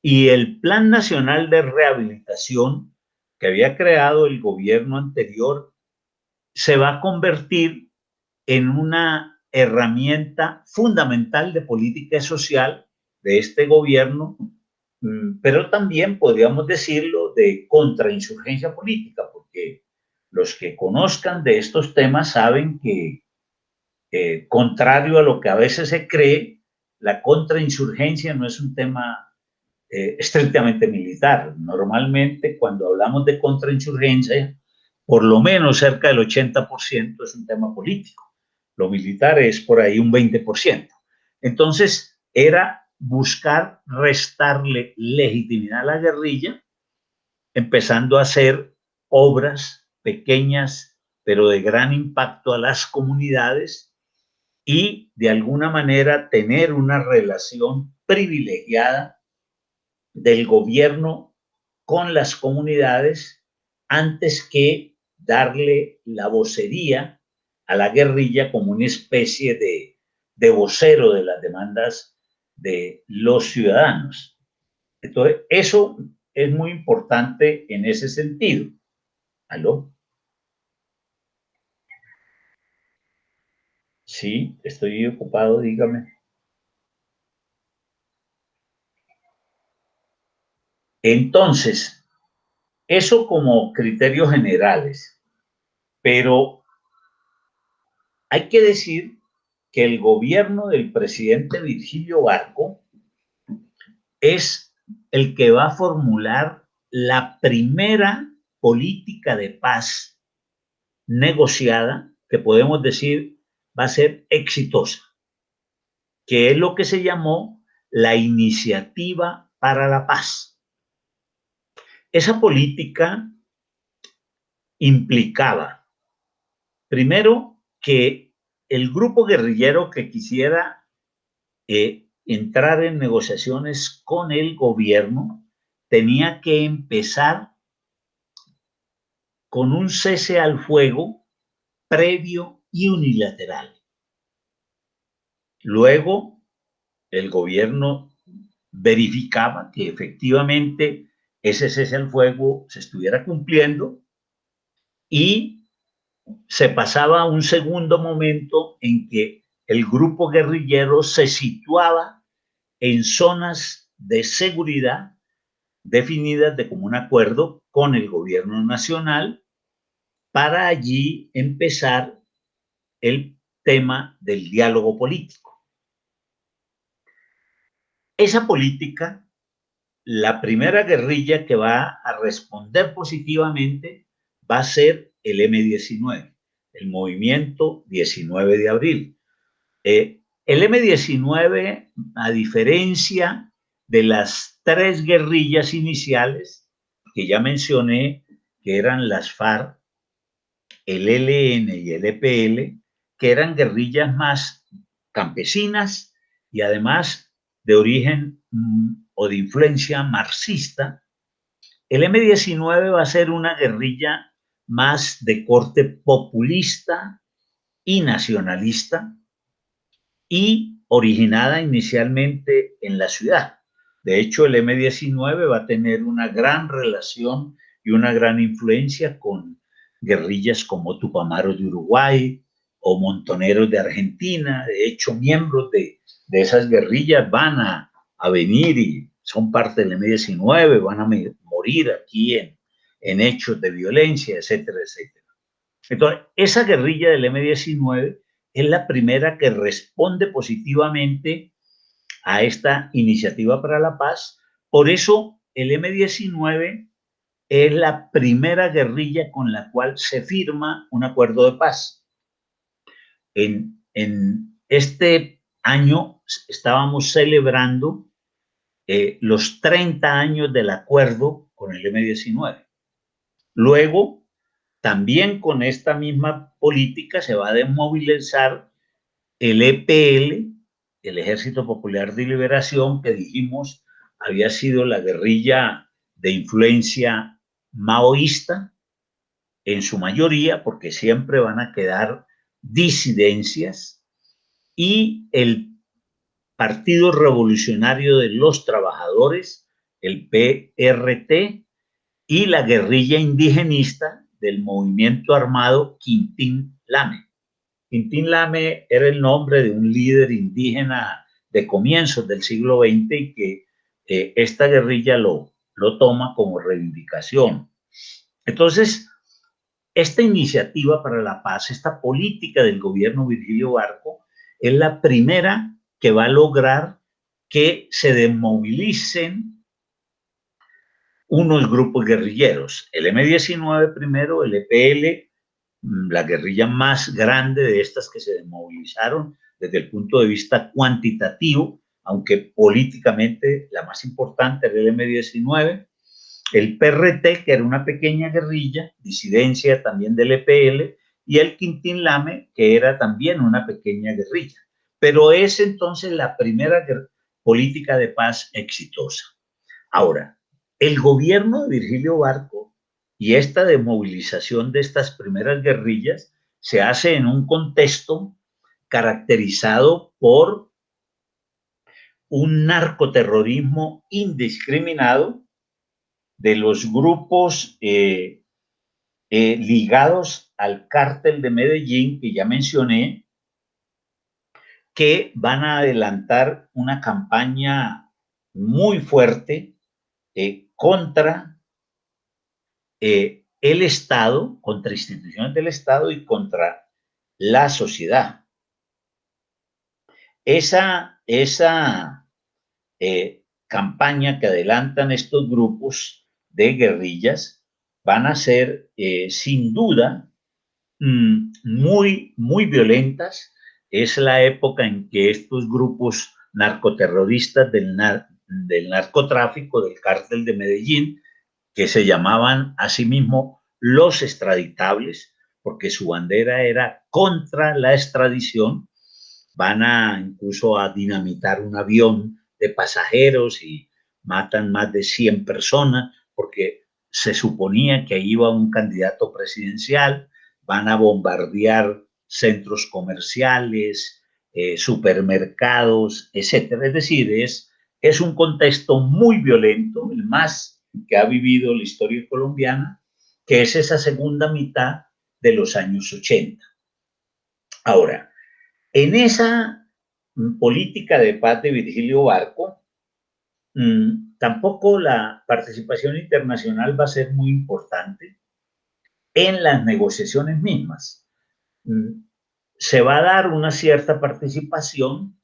Speaker 2: Y el Plan Nacional de Rehabilitación que había creado el gobierno anterior se va a convertir en una herramienta fundamental de política social de este gobierno, pero también podríamos decirlo de contrainsurgencia política, porque los que conozcan de estos temas saben que, contrario a lo que a veces se cree, la contrainsurgencia no es un tema estrictamente militar. Normalmente, cuando hablamos de contrainsurgencia, por lo menos cerca del 80% es un tema político. Lo militar es por ahí un 20%. Entonces, era buscar restarle legitimidad a la guerrilla, empezando a hacer obras pequeñas, pero de gran impacto a las comunidades y de alguna manera tener una relación privilegiada del gobierno con las comunidades antes que darle la vocería a la guerrilla como una especie de vocero de las demandas de los ciudadanos. Entonces, eso es muy importante en ese sentido. ¿Aló? Sí, estoy ocupado, dígame. Entonces, eso como criterios generales, pero hay que decir que el gobierno del presidente Virgilio Barco es el que va a formular la primera política de paz negociada que podemos decir va a ser exitosa, que es lo que se llamó la Iniciativa para la Paz. Esa política implicaba, primero, que el grupo guerrillero que quisiera entrar en negociaciones con el gobierno tenía que empezar con un cese al fuego previo y unilateral. Luego, el gobierno verificaba que efectivamente ese cese al fuego se estuviera cumpliendo y se pasaba a un segundo momento en que el grupo guerrillero se situaba en zonas de seguridad definidas de común acuerdo con el gobierno nacional para allí empezar el tema del diálogo político. Esa política, la primera guerrilla que va a responder positivamente va a ser el M-19, el movimiento 19 de abril. El M-19, a diferencia de las tres guerrillas iniciales que ya mencioné, que eran las FARC, el ELN y el EPL, que eran guerrillas más campesinas y además de origen o de influencia marxista, el M-19 va a ser una guerrilla más de corte populista y nacionalista y originada inicialmente en la ciudad. De hecho, el M-19 va a tener una gran relación y una gran influencia con guerrillas como Tupamaros de Uruguay o Montoneros de Argentina. De hecho, miembros de esas guerrillas van a venir y son parte del M-19, van a morir aquí en hechos de violencia, etcétera, etcétera. Entonces, esa guerrilla del M-19 es la primera que responde positivamente a esta iniciativa para la paz. Por eso, el M-19 es la primera guerrilla con la cual se firma un acuerdo de paz. En este año estábamos celebrando los 30 años del acuerdo con el M-19. Luego, también con esta misma política se va a desmovilizar el EPL, el Ejército Popular de Liberación, que dijimos había sido la guerrilla de influencia maoísta, en su mayoría, porque siempre van a quedar disidencias, y el Partido Revolucionario de los Trabajadores, el PRT, y la guerrilla indigenista del movimiento armado Quintín Lame. Quintín Lame era el nombre de un líder indígena de comienzos del siglo XX y que esta guerrilla lo toma como reivindicación. Entonces, esta iniciativa para la paz, esta política del gobierno Virgilio Barco, es la primera que va a lograr que se desmovilicen unos grupos guerrilleros. El M-19 primero, el EPL, la guerrilla más grande de estas que se desmovilizaron desde el punto de vista cuantitativo, aunque políticamente la más importante era el M-19, el PRT, que era una pequeña guerrilla, disidencia también del EPL, y el Quintín Lame, que era también una pequeña guerrilla. Pero es entonces la primera política de paz exitosa. Ahora, el gobierno de Virgilio Barco y esta desmovilización de estas primeras guerrillas se hace en un contexto caracterizado por un narcoterrorismo indiscriminado de los grupos ligados al cártel de Medellín, que ya mencioné, que van a adelantar una campaña muy fuerte contra el Estado, contra instituciones del Estado y contra la sociedad. Esa campaña que adelantan estos grupos de guerrillas van a ser sin duda muy violentas. Es la época en que estos grupos narcoterroristas del narcotráfico, del cártel de Medellín, que se llamaban a sí mismos los extraditables, porque su bandera era contra la extradición, van a incluso a dinamitar un avión de pasajeros y matan más de 100 personas, porque se suponía que iba un candidato presidencial, van a bombardear centros comerciales, supermercados, etcétera. Es decir, es un contexto muy violento, el más que ha vivido la historia colombiana, que es esa segunda mitad de los años 80. Ahora, en esa política de paz de Virgilio Barco, tampoco la participación internacional va a ser muy importante en las negociaciones mismas. Se va a dar una cierta participación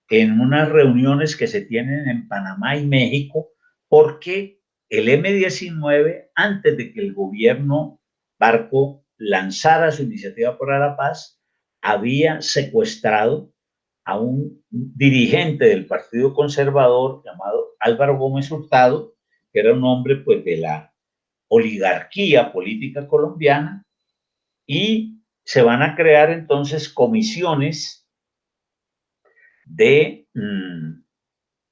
Speaker 2: en unas reuniones que se tienen en Panamá y México, porque el M-19, antes de que el gobierno Barco lanzara su iniciativa por la paz, había secuestrado a un dirigente del Partido Conservador llamado Álvaro Gómez Hurtado, que era un hombre pues de la oligarquía política colombiana, y se van a crear entonces comisiones de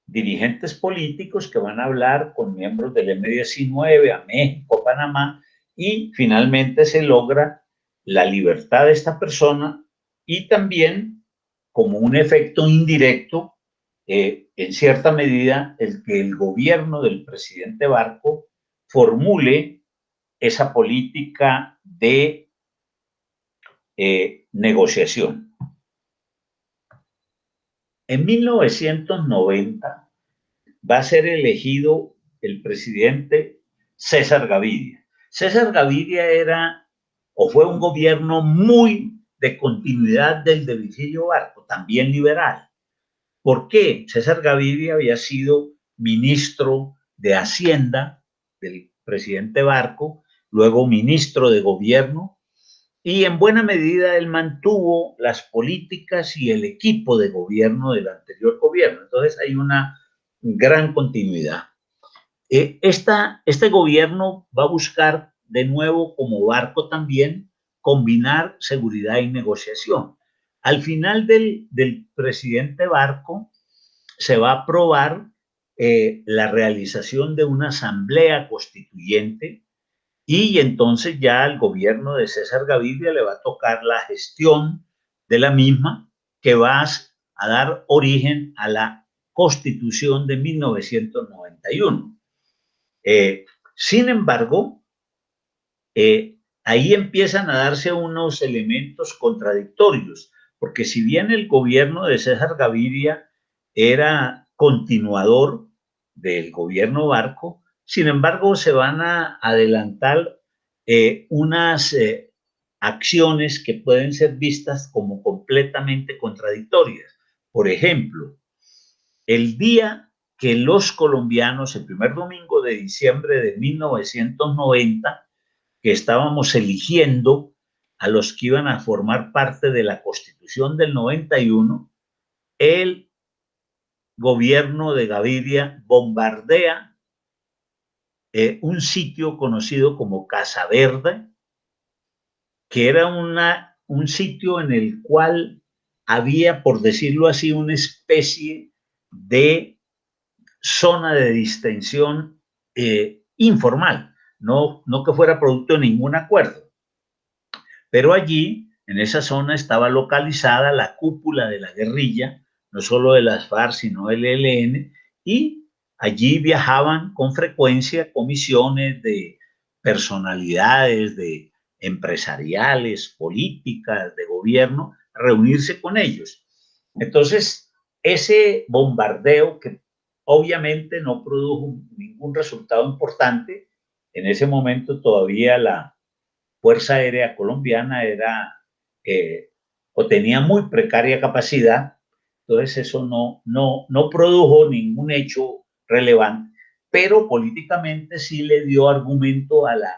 Speaker 2: dirigentes políticos que van a hablar con miembros del M-19 a México, Panamá, y finalmente se logra la libertad de esta persona y también, como un efecto indirecto, en cierta medida, el que el gobierno del presidente Barco formule esa política de negociación. En 1990 va a ser elegido el presidente César Gaviria. César Gaviria era o fue un gobierno muy de continuidad del de Virgilio Barco, también liberal. ¿Por qué? César Gaviria había sido ministro de Hacienda del presidente Barco, luego ministro de Gobierno, y en buena medida él mantuvo las políticas y el equipo de gobierno del anterior gobierno. Entonces hay una gran continuidad. Este gobierno va a buscar de nuevo, como Barco también, combinar seguridad y negociación. Al final del presidente Barco se va a aprobar la realización de una asamblea constituyente y entonces ya al gobierno de César Gaviria le va a tocar la gestión de la misma, que va a dar origen a la Constitución de 1991. Sin embargo, ahí empiezan a darse unos elementos contradictorios, porque si bien el gobierno de César Gaviria era continuador del gobierno Barco, sin embargo se van a adelantar unas acciones que pueden ser vistas como completamente contradictorias. Por ejemplo, el día que los colombianos, el primer domingo de diciembre de 1990, que estábamos eligiendo a los que iban a formar parte de la Constitución del 91, el gobierno de Gaviria bombardea un sitio conocido como Casa Verde, que era un sitio en el cual había, por decirlo así, una especie de zona de distensión informal, no que fuera producto de ningún acuerdo. Pero allí, en esa zona, estaba localizada la cúpula de la guerrilla, no solo de las FARC, sino del ELN, y allí viajaban con frecuencia comisiones de personalidades, de empresariales, políticas, de gobierno, a reunirse con ellos. Entonces, ese bombardeo que obviamente no produjo ningún resultado importante, en ese momento todavía la Fuerza Aérea Colombiana era o tenía muy precaria capacidad, entonces eso no produjo ningún hecho relevante, pero políticamente sí le dio argumento a la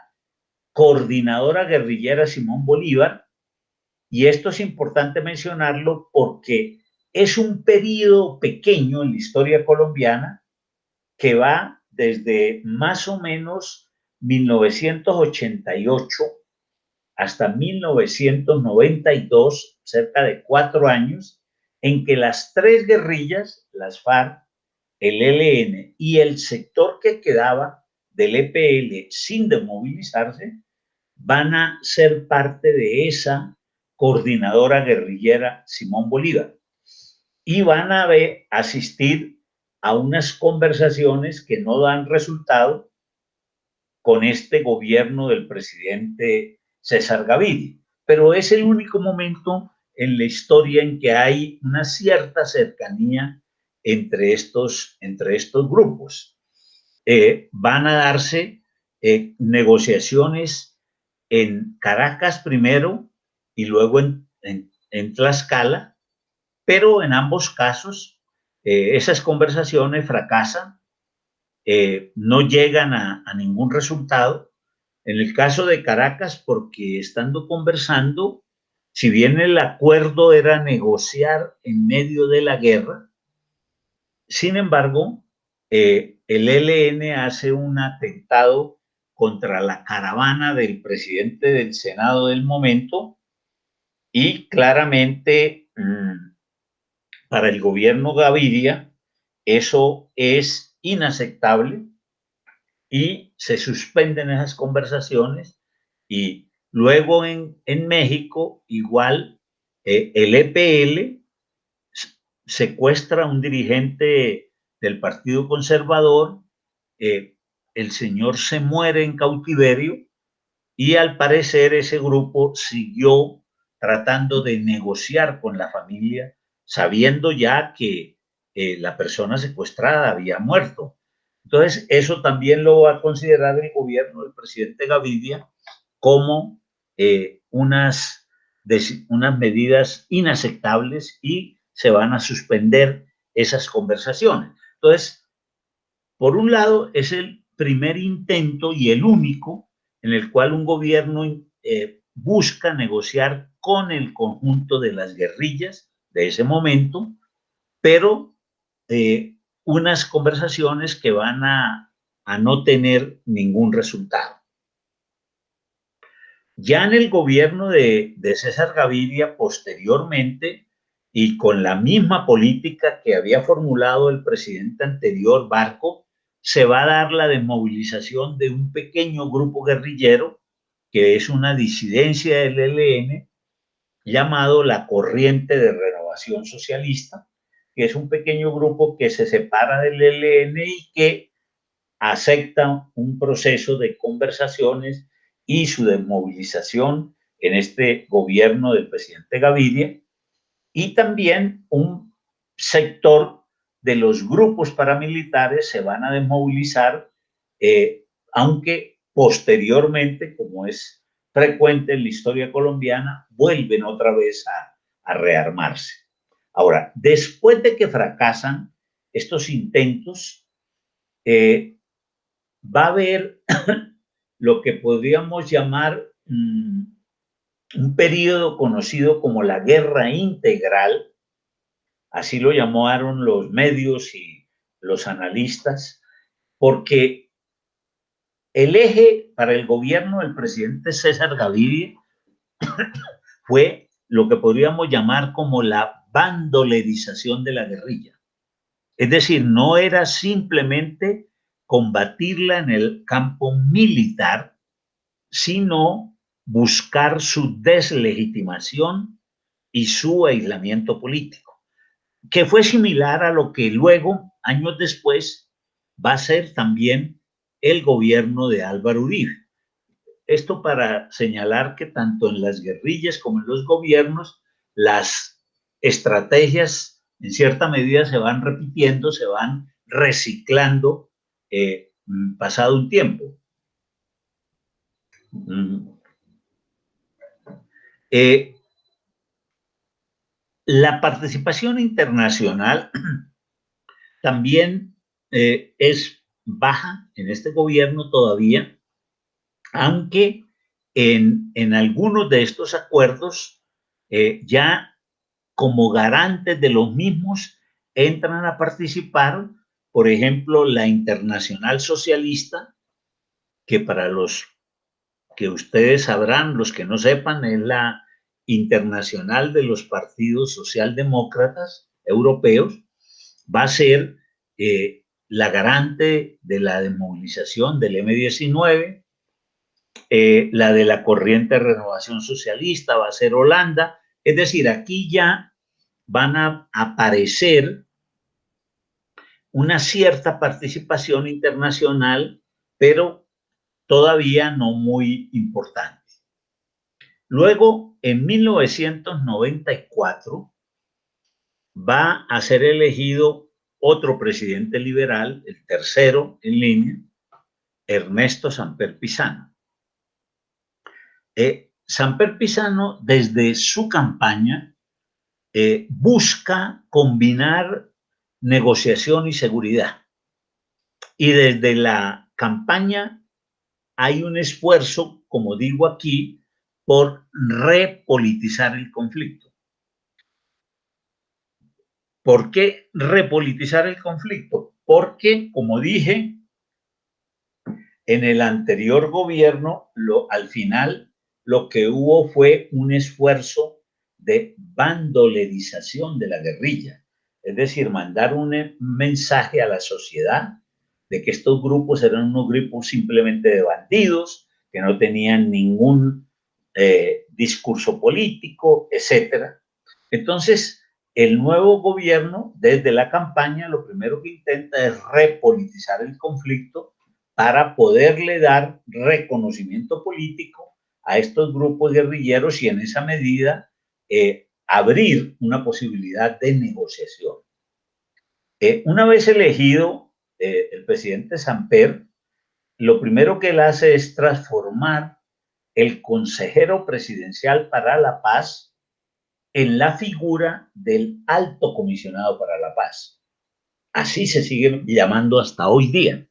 Speaker 2: coordinadora guerrillera Simón Bolívar, y esto es importante mencionarlo porque es un periodo pequeño en la historia colombiana que va desde más o menos 1988 hasta 1992, cerca de 4 años, en que las tres guerrillas, las FARC, el ELN y el sector que quedaba del EPL sin desmovilizarse, van a ser parte de esa coordinadora guerrillera Simón Bolívar. Y van a asistir a unas conversaciones que no dan resultado con este gobierno del presidente César Gaviria. Pero es el único momento en la historia en que hay una cierta cercanía entre estos grupos. Van a darse negociaciones en Caracas primero y luego en Tlaxcala, pero en ambos casos esas conversaciones fracasan, no llegan a ningún resultado. En el caso de Caracas, porque estando conversando, si bien el acuerdo era negociar en medio de la guerra, sin embargo, el ELN hace un atentado contra la caravana del presidente del Senado del momento y claramente para el gobierno Gaviria eso es inaceptable y se suspenden esas conversaciones y luego en México igual el EPL secuestra a un dirigente del Partido Conservador, el señor se muere en cautiverio y al parecer ese grupo siguió tratando de negociar con la familia, sabiendo ya que la persona secuestrada había muerto. Entonces, eso también lo va a considerar el gobierno del presidente Gaviria como unas medidas inaceptables y se van a suspender esas conversaciones. Entonces, por un lado, es el primer intento y el único en el cual un gobierno busca negociar con el conjunto de las guerrillas de ese momento, pero unas conversaciones que van a no tener ningún resultado. Ya en el gobierno de César Gaviria, posteriormente, y con la misma política que había formulado el presidente anterior, Barco, se va a dar la desmovilización de un pequeño grupo guerrillero, que es una disidencia del ELN, llamado la Corriente de Renovación Socialista, que es un pequeño grupo que se separa del ELN y que acepta un proceso de conversaciones y su desmovilización en este gobierno del presidente Gaviria, y también un sector de los grupos paramilitares se van a desmovilizar, aunque posteriormente, como es frecuente en la historia colombiana, vuelven otra vez a rearmarse. Ahora, después de que fracasan estos intentos, va a haber lo que podríamos llamar un periodo conocido como la guerra integral, así lo llamaron los medios y los analistas, porque el eje para el gobierno del presidente César Gaviria fue lo que podríamos llamar como la bandolerización de la guerrilla. Es decir, no era simplemente combatirla en el campo militar, sino buscar su deslegitimación y su aislamiento político, que fue similar a lo que luego, años después, va a ser también el gobierno de Álvaro Uribe. Esto para señalar que tanto en las guerrillas como en los gobiernos, las estrategias en cierta medida se van repitiendo, se van reciclando pasado un tiempo. La participación internacional también es baja en este gobierno todavía, aunque en algunos de estos acuerdos ya como garantes de los mismos entran a participar, por ejemplo, la Internacional Socialista, que para los que ustedes sabrán, los que no sepan, es la internacional de los partidos socialdemócratas europeos, va a ser la garante de la desmovilización del M-19, la de la corriente de renovación socialista va a ser Holanda. Es decir, aquí ya van a aparecer una cierta participación internacional, pero todavía no muy importante. Luego, en 1994, va a ser elegido otro presidente liberal, el tercero en línea, Ernesto Samper Pizano. Samper Pizano, desde su campaña, busca combinar negociación y seguridad. Y desde la campaña hay un esfuerzo, como digo aquí, por repolitizar el conflicto. ¿Por qué repolitizar el conflicto? Porque, como dije, en el anterior gobierno, al final, lo que hubo fue un esfuerzo de bandolerización de la guerrilla. Es decir, mandar un mensaje a la sociedad de que estos grupos eran unos grupos simplemente de bandidos, que no tenían ningún discurso político, etc. Entonces, el nuevo gobierno, desde la campaña, lo primero que intenta es repolitizar el conflicto para poderle dar reconocimiento político a estos grupos guerrilleros y en esa medida abrir una posibilidad de negociación. Una vez elegido el presidente Samper, lo primero que él hace es transformar el consejero presidencial para la paz en la figura del alto comisionado para la paz. Así se sigue llamando hasta hoy día.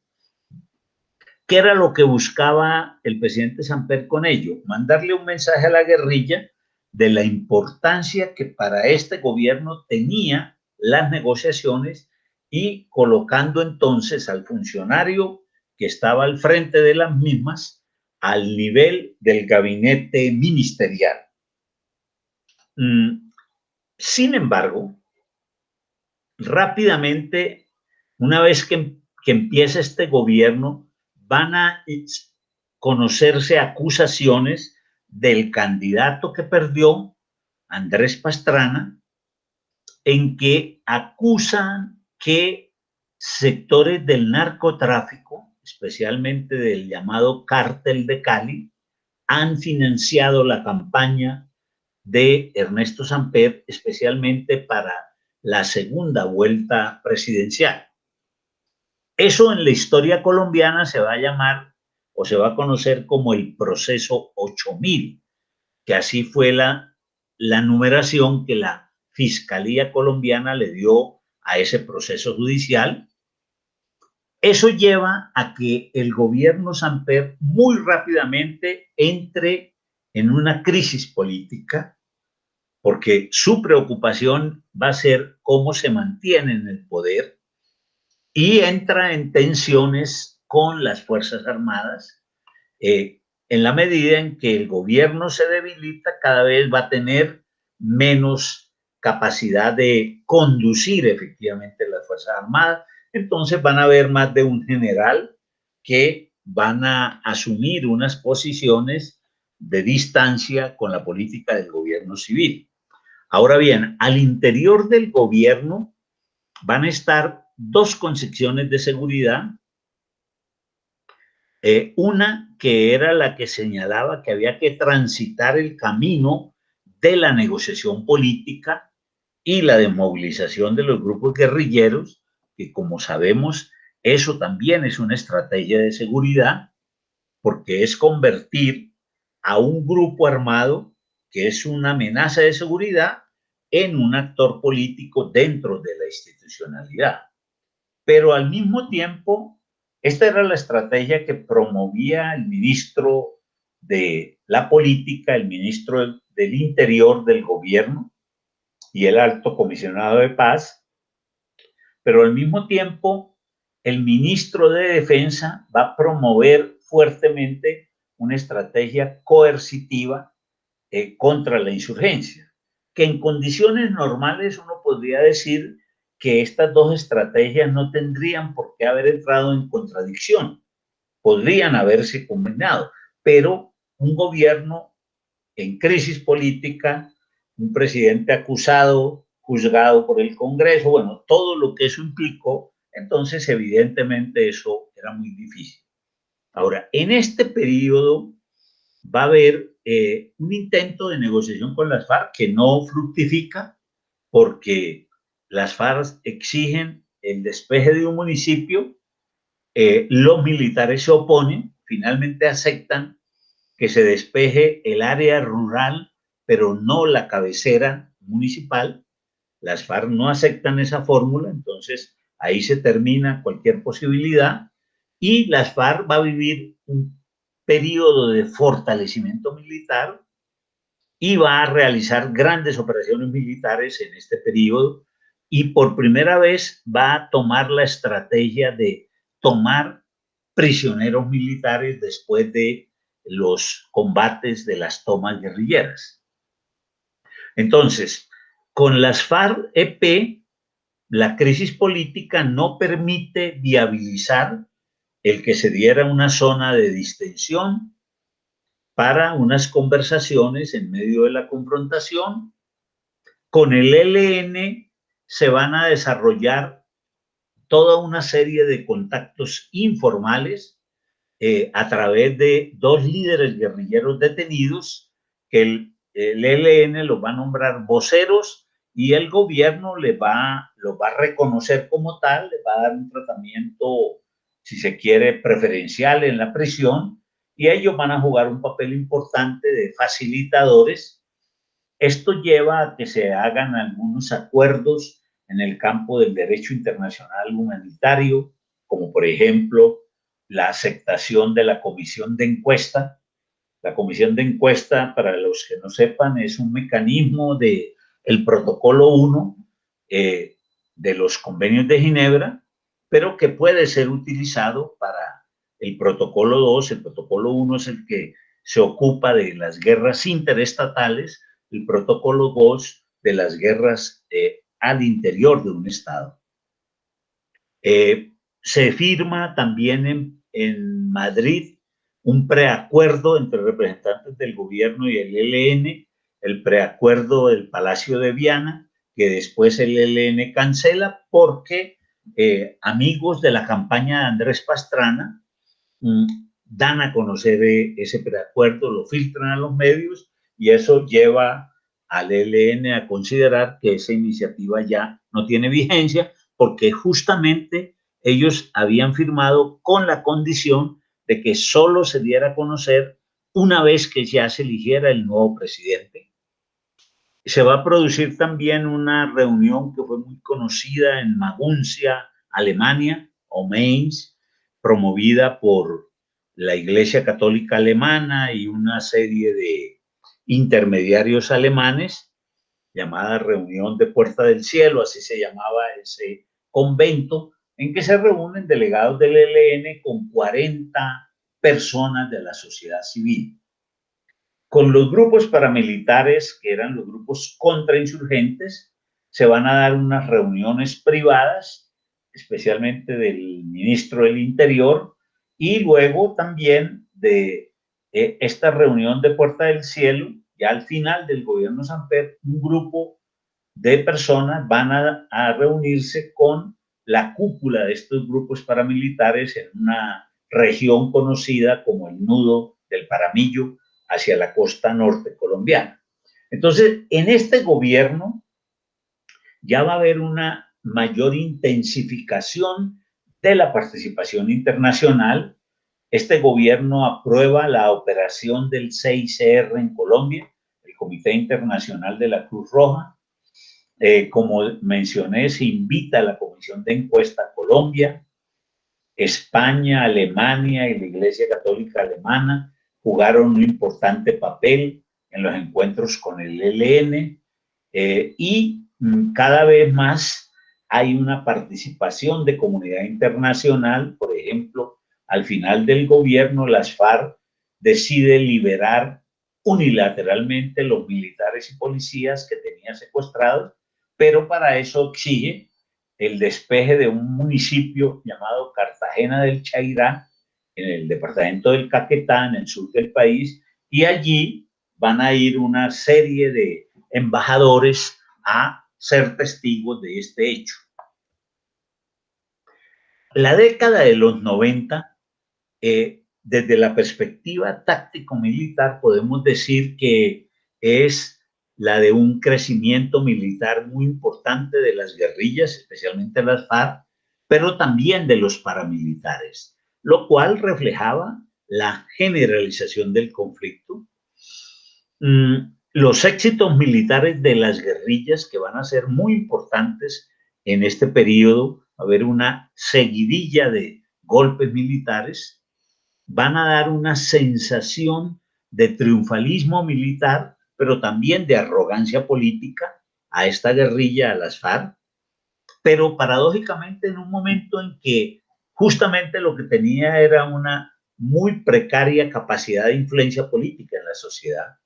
Speaker 2: ¿Qué era lo que buscaba el presidente Samper con ello? Mandarle un mensaje a la guerrilla de la importancia que para este gobierno tenía las negociaciones y colocando entonces al funcionario que estaba al frente de las mismas al nivel del gabinete ministerial. Sin embargo, rápidamente, una vez que empieza este gobierno, van a conocerse acusaciones del candidato que perdió, Andrés Pastrana, en que acusan que sectores del narcotráfico, especialmente del llamado Cártel de Cali, han financiado la campaña de Ernesto Samper, especialmente para la segunda vuelta presidencial. Eso en la historia colombiana se va a llamar o se va a conocer como el proceso 8000, que así fue la numeración que la Fiscalía colombiana le dio a ese proceso judicial. Eso lleva a que el gobierno Samper muy rápidamente entre en una crisis política, porque su preocupación va a ser cómo se mantiene en el poder, y entra en tensiones con las Fuerzas Armadas. En la medida en que el gobierno se debilita, cada vez va a tener menos capacidad de conducir efectivamente las Fuerzas Armadas. Entonces van a haber más de un general que van a asumir unas posiciones de distancia con la política del gobierno civil. Ahora bien, al interior del gobierno van a estar dos concepciones de seguridad. Una que era la que señalaba que había que transitar el camino de la negociación política y la desmovilización de los grupos guerrilleros, que como sabemos, eso también es una estrategia de seguridad, porque es convertir a un grupo armado, que es una amenaza de seguridad, en un actor político dentro de la institucionalidad. Pero al mismo tiempo, esta era la estrategia que promovía el ministro de la política, el ministro del interior del gobierno y el alto comisionado de paz, pero al mismo tiempo el ministro de defensa va a promover fuertemente una estrategia coercitiva contra la insurgencia, que en condiciones normales uno podría decir que estas dos estrategias no tendrían por qué haber entrado en contradicción, podrían haberse combinado, pero un gobierno en crisis política, un presidente acusado, juzgado por el Congreso, bueno, todo lo que eso implicó, entonces evidentemente eso era muy difícil. Ahora, en este periodo va a haber un intento de negociación con las FARC que no fructifica, porque las FARC exigen el despeje de un municipio, los militares se oponen, finalmente aceptan que se despeje el área rural, pero no la cabecera municipal. Las FARC no aceptan esa fórmula, entonces ahí se termina cualquier posibilidad, y las FARC va a vivir un periodo de fortalecimiento militar y va a realizar grandes operaciones militares en este periodo, y por primera vez va a tomar la estrategia de tomar prisioneros militares después de los combates de las tomas guerrilleras. Entonces, con las FARC-EP, la crisis política no permite viabilizar el que se diera una zona de distensión para unas conversaciones en medio de la confrontación. Con el ELN se van a desarrollar toda una serie de contactos informales a través de dos líderes guerrilleros detenidos, que el ELN los va a nombrar voceros y el gobierno los va a reconocer como tal, les va a dar un tratamiento, si se quiere, preferencial en la prisión, y ellos van a jugar un papel importante de facilitadores. Esto lleva a que se hagan algunos acuerdos en el campo del derecho internacional humanitario, como por ejemplo la aceptación de la comisión de encuesta. La comisión de encuesta, para los que no sepan, es un mecanismo del protocolo 1 de los convenios de Ginebra, pero que puede ser utilizado para el protocolo 2. El protocolo 1 es el que se ocupa de las guerras interestatales, el protocolo 2 de las guerras al interior de un Estado. Se firma también en Madrid un preacuerdo entre representantes del gobierno y el ELN, el preacuerdo del Palacio de Viana, que después el ELN cancela porque amigos de la campaña de Andrés Pastrana dan a conocer ese preacuerdo, lo filtran a los medios y eso lleva al ELN a considerar que esa iniciativa ya no tiene vigencia porque justamente ellos habían firmado con la condición de que solo se diera a conocer una vez que ya se eligiera el nuevo presidente. Se va a producir también una reunión que fue muy conocida en Maguncia, Alemania, o Mainz, promovida por la Iglesia Católica Alemana y una serie de intermediarios alemanes, llamada Reunión de Puerta del Cielo, así se llamaba ese convento, en que se reúnen delegados del ELN con 40 personas de la sociedad civil. Con los grupos paramilitares, que eran los grupos contrainsurgentes, se van a dar unas reuniones privadas, especialmente del ministro del Interior, y luego también de esta reunión de Puerta del Cielo, ya al final del gobierno Samper, un grupo de personas van a reunirse con la cúpula de estos grupos paramilitares en una región conocida como el Nudo del Paramillo, hacia la costa norte colombiana. Entonces, en este gobierno ya va a haber una mayor intensificación de la participación internacional. Este gobierno aprueba la operación del CICR en Colombia, el Comité Internacional de la Cruz Roja. Como mencioné, se invita a la Comisión de Encuesta a Colombia. España, Alemania y la Iglesia Católica Alemana jugaron un importante papel en los encuentros con el ELN y cada vez más hay una participación de comunidad internacional. Por ejemplo, al final del gobierno, las FARC decide liberar unilateralmente los militares y policías que tenía secuestrados, pero para eso exige el despeje de un municipio llamado Cartagena del Chairá, en el departamento del Caquetá, en el sur del país, y allí van a ir una serie de embajadores a ser testigos de este hecho. La década de los 90, desde la perspectiva táctico-militar, podemos decir que es la de un crecimiento militar muy importante de las guerrillas, especialmente las FARC, pero también de los paramilitares, lo cual reflejaba la generalización del conflicto. Los éxitos militares de las guerrillas, que van a ser muy importantes en este periodo, a haber una seguidilla de golpes militares, van a dar una sensación de triunfalismo militar, pero también de arrogancia política a esta guerrilla, a las FARC, pero paradójicamente en un momento en que justamente lo que tenía era una muy precaria capacidad de influencia política en la sociedad.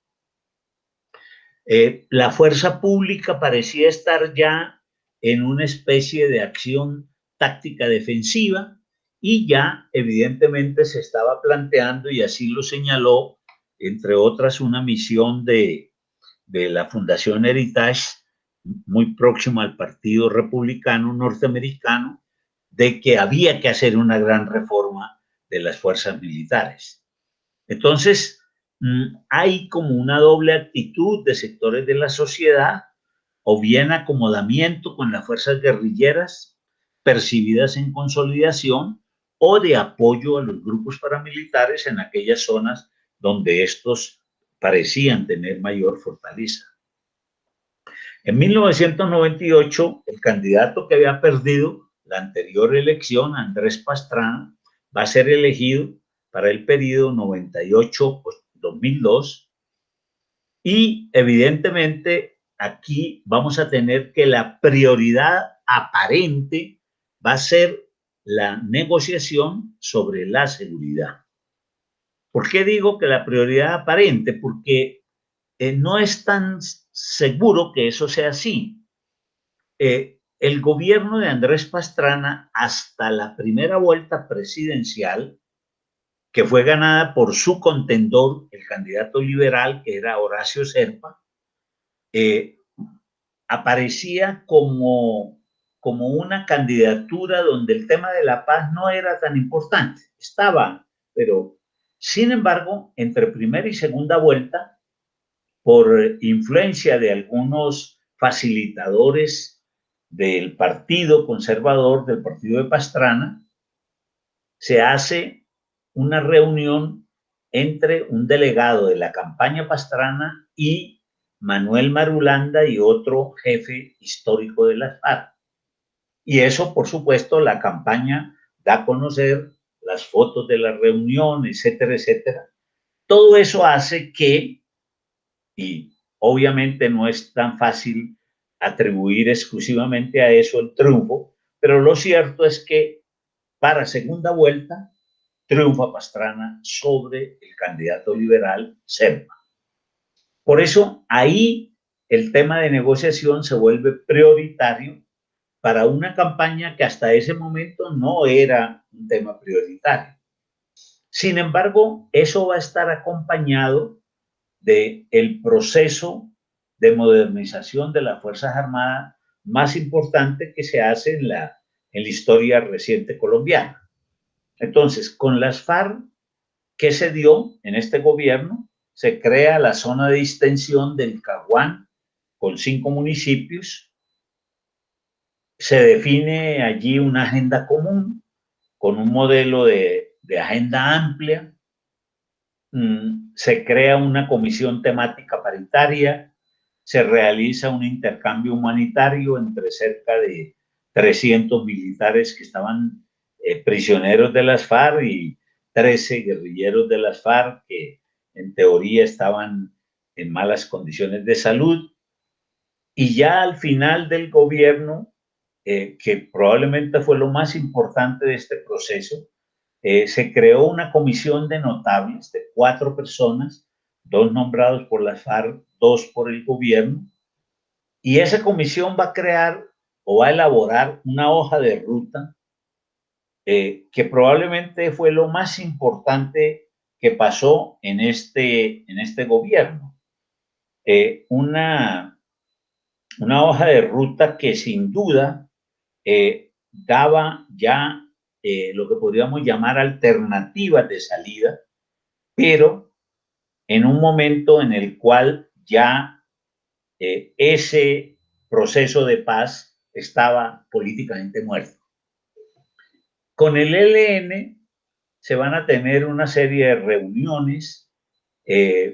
Speaker 2: La fuerza pública parecía estar ya en una especie de acción táctica defensiva y ya evidentemente se estaba planteando, y así lo señaló, entre otras, una misión de la Fundación Heritage, muy próxima al Partido Republicano Norteamericano, de que había que hacer una gran reforma de las fuerzas militares. Entonces, hay como una doble actitud de sectores de la sociedad, o bien acomodamiento con las fuerzas guerrilleras percibidas en consolidación, o de apoyo a los grupos paramilitares en aquellas zonas donde estos parecían tener mayor fortaleza. En 1998, el candidato que había perdido la anterior elección, Andrés Pastrana, va a ser elegido para el periodo 98-2002, y evidentemente aquí vamos a tener que la prioridad aparente va a ser la negociación sobre la seguridad. ¿Por qué digo que la prioridad aparente? Porque no es tan seguro que eso sea así. El gobierno de Andrés Pastrana, hasta la primera vuelta presidencial, que fue ganada por su contendor, el candidato liberal, que era Horacio Serpa, aparecía como una candidatura donde el tema de la paz no era tan importante. Estaba pero sin embargo, entre primera y segunda vuelta, por influencia de algunos facilitadores del Partido Conservador, del partido de Pastrana, se hace una reunión entre un delegado de la campaña Pastrana y Manuel Marulanda y otro jefe histórico de las FARC. Y eso, por supuesto, la campaña da a conocer las fotos de la reunión, etcétera, etcétera. Todo eso hace que, y obviamente no es tan fácil atribuir exclusivamente a eso el triunfo, pero lo cierto es que para segunda vuelta triunfa Pastrana sobre el candidato liberal Serpa. Por eso ahí el tema de negociación se vuelve prioritario para una campaña que hasta ese momento no era un tema prioritario. Sin embargo, eso va a estar acompañado del proceso de modernización de las Fuerzas Armadas más importante que se hace en la historia reciente colombiana. Entonces, con las FARC, ¿qué se dio en este gobierno? Se crea la zona de distensión del Caguán con 5 municipios. Se define allí una agenda común con un modelo de agenda amplia. Se crea una comisión temática paritaria. Se realiza un intercambio humanitario entre cerca de 300 militares que estaban prisioneros de las FARC y 13 guerrilleros de las FARC que en teoría estaban en malas condiciones de salud. Y ya al final del gobierno, que probablemente fue lo más importante de este proceso, se creó una comisión de notables de 4 personas, 2 nombrados por las FARC, 2 por el gobierno, y esa comisión va a crear o va a elaborar una hoja de ruta que probablemente fue lo más importante que pasó en este gobierno. Una hoja de ruta que sin duda daba ya lo que podríamos llamar alternativas de salida, pero en un momento en el cual ya ese proceso de paz estaba políticamente muerto. Con el ELN se van a tener una serie de reuniones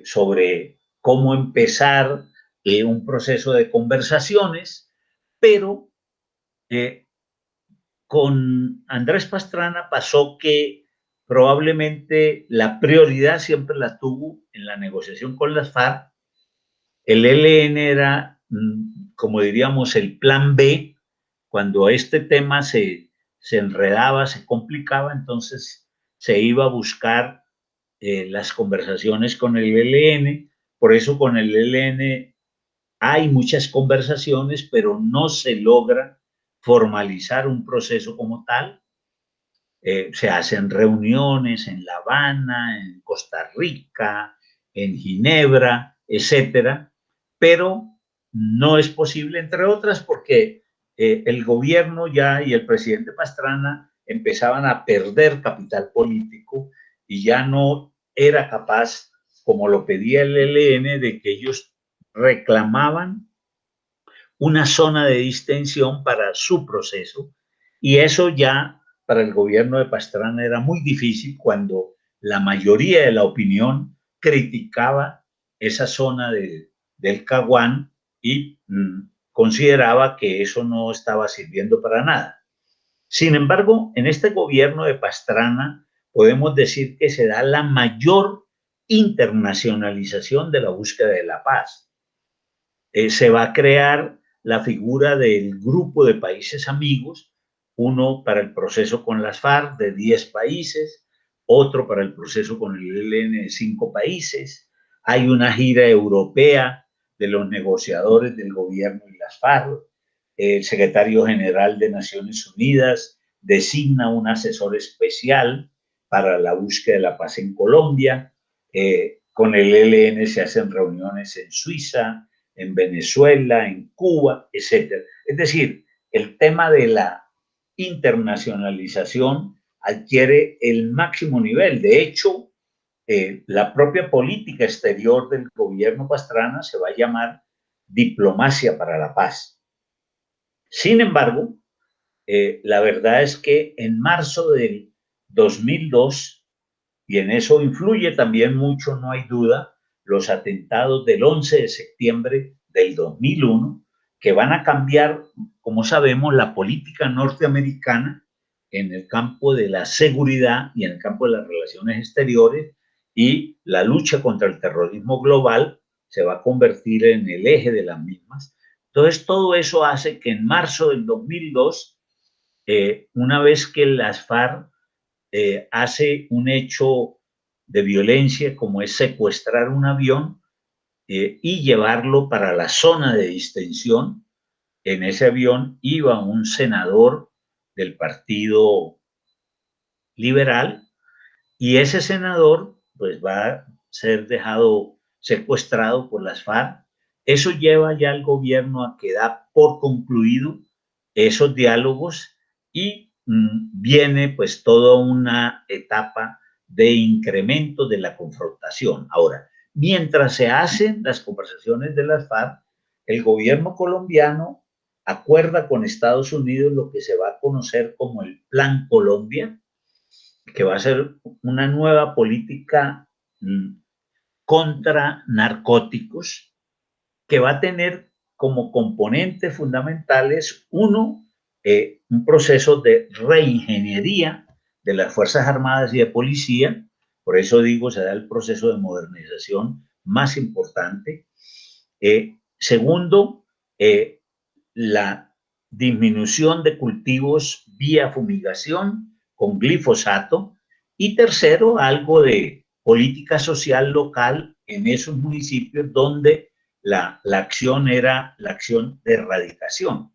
Speaker 2: sobre cómo empezar un proceso de conversaciones, pero con Andrés Pastrana pasó que probablemente la prioridad siempre la tuvo en la negociación con las FARC. El ELN era, como diríamos, el plan B. Cuando este tema se enredaba, se complicaba, entonces se iba a buscar las conversaciones con el ELN. Por eso con el ELN hay muchas conversaciones, pero no se logra formalizar un proceso como tal. Se hacen reuniones en La Habana, en Costa Rica, en Ginebra, etcétera, pero no es posible, entre otras, porque el gobierno ya y el presidente Pastrana empezaban a perder capital político y ya no era capaz, como lo pedía el ELN, de que ellos reclamaban una zona de distensión para su proceso, y eso ya para el gobierno de Pastrana era muy difícil cuando la mayoría de la opinión criticaba esa zona del Caguán y consideraba que eso no estaba sirviendo para nada. Sin embargo, en este gobierno de Pastrana podemos decir que se da la mayor internacionalización de la búsqueda de la paz. Se va a crear la figura del grupo de países amigos, uno para el proceso con las FARC de 10 países, otro para el proceso con el ELN de 5 países. Hay una gira europea de los negociadores del gobierno y las FARC. El secretario general de Naciones Unidas designa un asesor especial para la búsqueda de la paz en Colombia. Con el ELN se hacen reuniones en Suiza, en Venezuela, en Cuba, etc. Es decir, el tema de la internacionalización adquiere el máximo nivel. De hecho, la propia política exterior del gobierno Pastrana se va a llamar diplomacia para la paz. Sin embargo, la verdad es que en marzo del 2002, y en eso influye también mucho, no hay duda, los atentados del 11 de septiembre del 2001, que van a cambiar, como sabemos, la política norteamericana en el campo de la seguridad y en el campo de las relaciones exteriores, y la lucha contra el terrorismo global se va a convertir en el eje de las mismas. Entonces, todo eso hace que en marzo del 2002, una vez que las FARC hace un hecho de violencia como es secuestrar un avión y llevarlo para la zona de distensión, en ese avión iba un senador del Partido Liberal, y ese senador pues va a ser dejado secuestrado por las FARC. Eso lleva ya al gobierno a que da por concluido esos diálogos, y viene pues toda una etapa de incremento de la confrontación. Ahora, mientras se hacen las conversaciones de las FARC, el gobierno colombiano acuerda con Estados Unidos lo que se va a conocer como el Plan Colombia, que va a ser una nueva política contra narcóticos, que va a tener como componentes fundamentales, uno, un proceso de reingeniería de las Fuerzas Armadas y de Policía. Por eso digo, se da el proceso de modernización más importante. Segundo, la disminución de cultivos vía fumigación con glifosato. Y tercero, algo de política social local en esos municipios donde la acción era la acción de erradicación.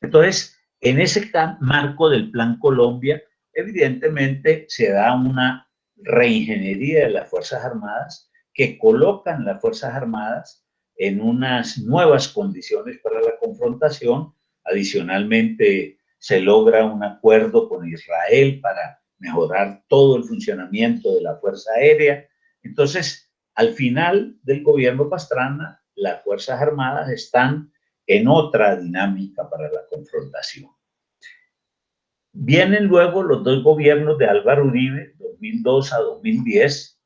Speaker 2: Entonces, en ese marco del Plan Colombia, evidentemente se da una reingeniería de las Fuerzas Armadas que colocan las Fuerzas Armadas en unas nuevas condiciones para la confrontación. Adicionalmente, se logra un acuerdo con Israel para mejorar todo el funcionamiento de la Fuerza Aérea. Entonces, al final del gobierno Pastrana, las Fuerzas Armadas están en otra dinámica para la confrontación. Vienen luego los dos gobiernos de Álvaro Uribe, 2002 a 2010,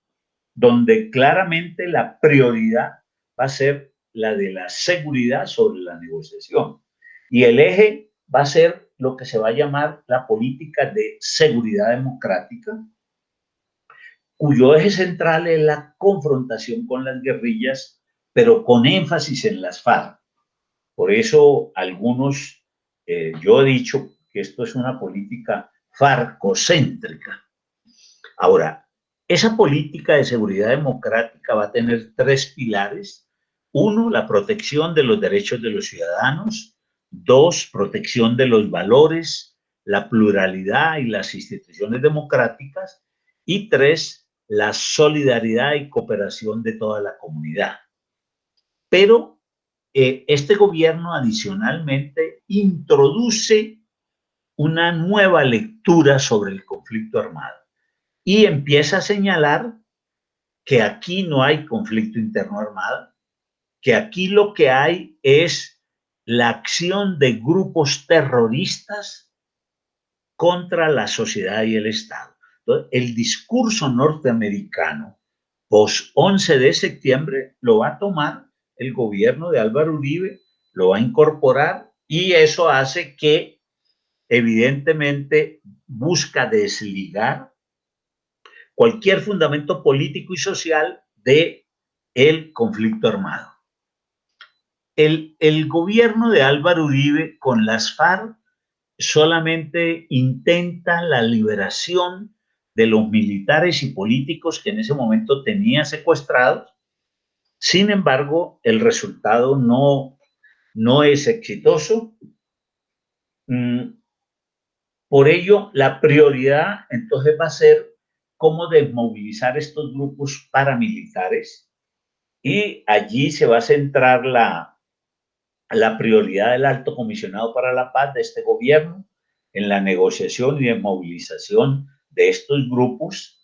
Speaker 2: donde claramente la prioridad va a ser la de la seguridad sobre la negociación. Y el eje va a ser lo que se va a llamar la política de seguridad democrática, cuyo eje central es la confrontación con las guerrillas, pero con énfasis en las FARC. Por eso algunos, yo he dicho que esto es una política farcocéntrica. Ahora, esa política de seguridad democrática va a tener tres pilares. Uno, la protección de los derechos de los ciudadanos. Dos, protección de los valores, la pluralidad y las instituciones democráticas. Y tres, la solidaridad y cooperación de toda la comunidad. Pero este gobierno adicionalmente introduce una nueva lectura sobre el conflicto armado y empieza a señalar que aquí no hay conflicto interno armado, que aquí lo que hay es la acción de grupos terroristas contra la sociedad y el Estado. Entonces, el discurso norteamericano post 11 de septiembre lo va a tomar el gobierno de Álvaro Uribe, lo va a incorporar, y eso hace que evidentemente busca desligar cualquier fundamento político y social de el conflicto armado. El gobierno de Álvaro Uribe con las FARC solamente intenta la liberación de los militares y políticos que en ese momento tenía secuestrados. Sin embargo, el resultado no es exitoso. Por ello, la prioridad entonces va a ser cómo desmovilizar estos grupos paramilitares, y allí se va a centrar la prioridad del Alto Comisionado para la Paz de este gobierno, en la negociación y desmovilización de estos grupos,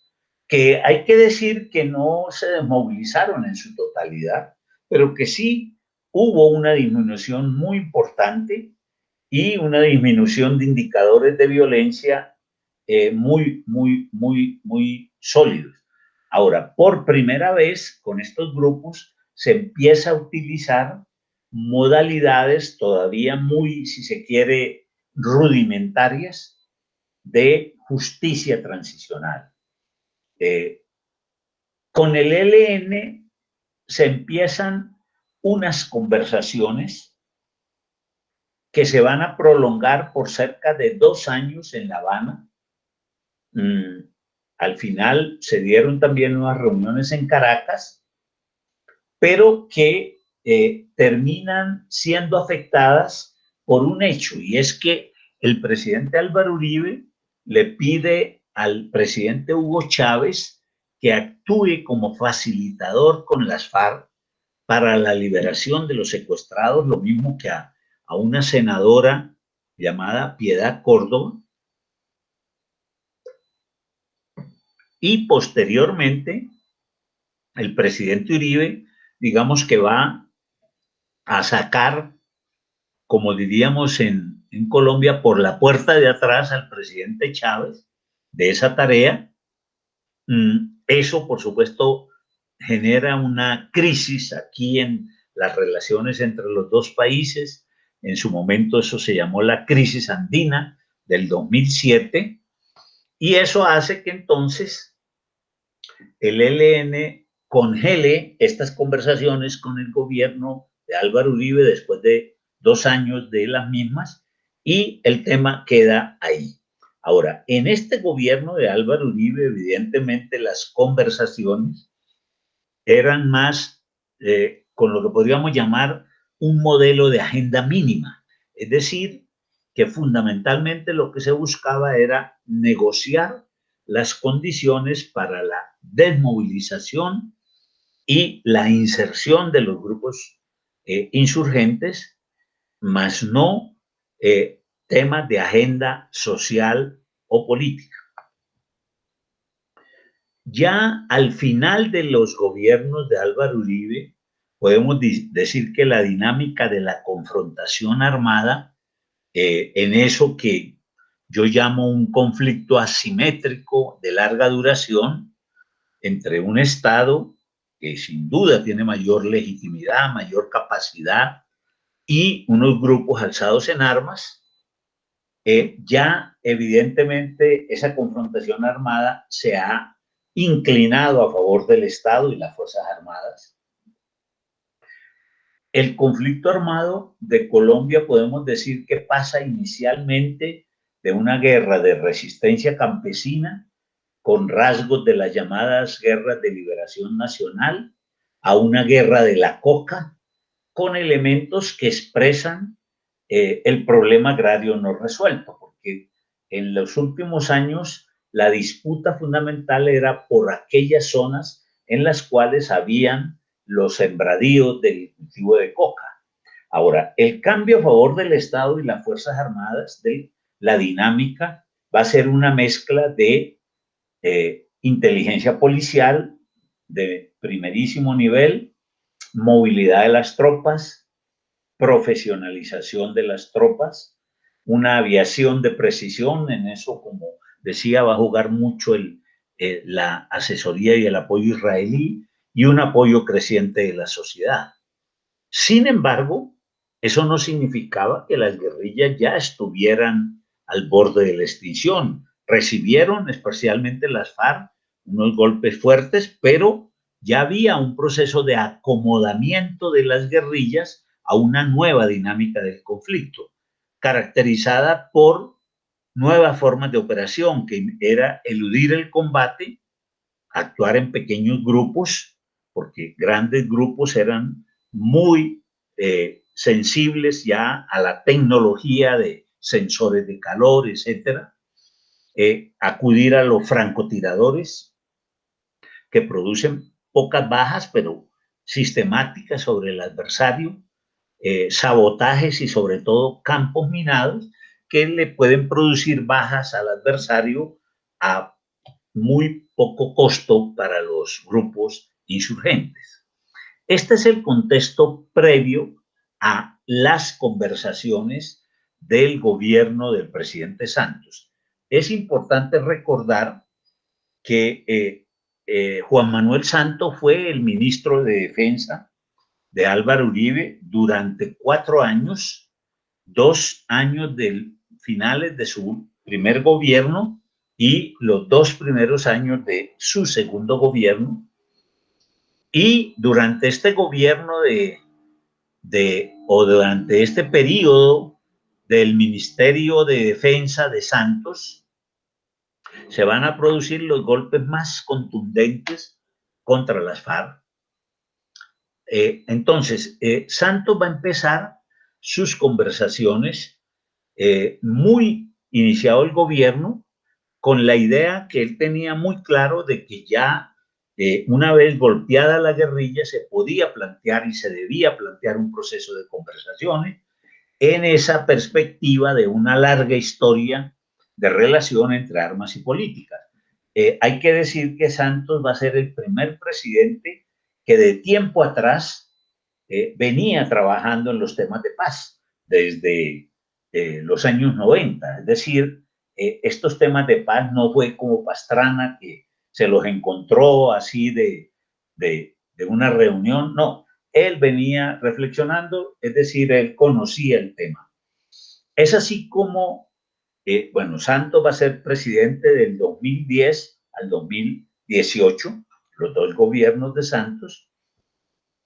Speaker 2: que hay que decir que no se desmovilizaron en su totalidad, pero que sí hubo una disminución muy importante y una disminución de indicadores de violencia muy sólidos. Ahora, por primera vez con estos grupos se empieza a utilizar modalidades todavía muy, si se quiere, rudimentarias de justicia transicional. Con el ELN se empiezan unas conversaciones que se van a prolongar por cerca de 2 años en La Habana. Al final se dieron también unas reuniones en Caracas, pero que terminan siendo afectadas por un hecho, y es que el presidente Álvaro Uribe le pide al presidente Hugo Chávez que actúe como facilitador con las FARC para la liberación de los secuestrados, lo mismo que a una senadora llamada Piedad Córdoba, y posteriormente el presidente Uribe, digamos que va a sacar, como diríamos en Colombia, por la puerta de atrás al presidente Chávez de esa tarea. Eso, por supuesto, genera una crisis aquí en las relaciones entre los dos países. En su momento eso se llamó la crisis andina del 2007, y eso hace que entonces el ELN congele estas conversaciones con el gobierno de Álvaro Uribe después de 2 años de las mismas, y el tema queda ahí. Ahora, en este gobierno de Álvaro Uribe, evidentemente las conversaciones eran más con lo que podríamos llamar un modelo de agenda mínima, es decir, que fundamentalmente lo que se buscaba era negociar las condiciones para la desmovilización y la inserción de los grupos insurgentes, más no temas de agenda social o política. Ya al final de los gobiernos de Álvaro Uribe, podemos decir que la dinámica de la confrontación armada, en eso que yo llamo un conflicto asimétrico de larga duración entre un Estado que sin duda tiene mayor legitimidad, mayor capacidad, y unos grupos alzados en armas, ya evidentemente esa confrontación armada se ha inclinado a favor del Estado y las Fuerzas Armadas. El conflicto armado de Colombia podemos decir que pasa inicialmente de una guerra de resistencia campesina con rasgos de las llamadas guerras de liberación nacional a una guerra de la coca con elementos que expresan el problema agrario no resuelto, porque en los últimos años la disputa fundamental era por aquellas zonas en las cuales habían los sembradíos del cultivo de coca. Ahora, el cambio a favor del Estado y las Fuerzas Armadas, de la dinámica, va a ser una mezcla de inteligencia policial de primerísimo nivel, movilidad de las tropas, profesionalización de las tropas, una aviación de precisión. En eso, como decía, va a jugar mucho la asesoría y el apoyo israelí, y un apoyo creciente de la sociedad. Sin embargo, eso no significaba que las guerrillas ya estuvieran al borde de la extinción. Recibieron, especialmente las FARC, unos golpes fuertes, pero ya había un proceso de acomodamiento de las guerrillas a una nueva dinámica del conflicto, caracterizada por nuevas formas de operación, que era eludir el combate, actuar en pequeños grupos, porque grandes grupos eran muy sensibles ya a la tecnología de sensores de calor, etcétera. Acudir a los francotiradores, que producen pocas bajas, pero sistemáticas sobre el adversario, sabotajes y sobre todo campos minados, que le pueden producir bajas al adversario a muy poco costo para los grupos insurgentes. Este es el contexto previo a las conversaciones del gobierno del presidente Santos. Es importante recordar que Juan Manuel Santos fue el ministro de Defensa de Álvaro Uribe durante 4 años, 2 años del finales de su primer gobierno y los 2 primeros años de su segundo gobierno. Y durante este gobierno o durante este periodo del Ministerio de Defensa de Santos, se van a producir los golpes más contundentes contra las FARC. Entonces, Santos va a empezar sus conversaciones muy iniciado el gobierno con la idea que él tenía muy claro de que ya una vez golpeada la guerrilla se podía plantear y se debía plantear un proceso de conversaciones en esa perspectiva de una larga historia de relación entre armas y políticas. Hay que decir que Santos va a ser el primer presidente que de tiempo atrás venía trabajando en los temas de paz desde los años 90. Es decir, estos temas de paz no fue como Pastrana que se los encontró así de una reunión, no. Él venía reflexionando, es decir, él conocía el tema. Es así como, bueno, Santos va a ser presidente del 2010 al 2018, los 2 gobiernos de Santos.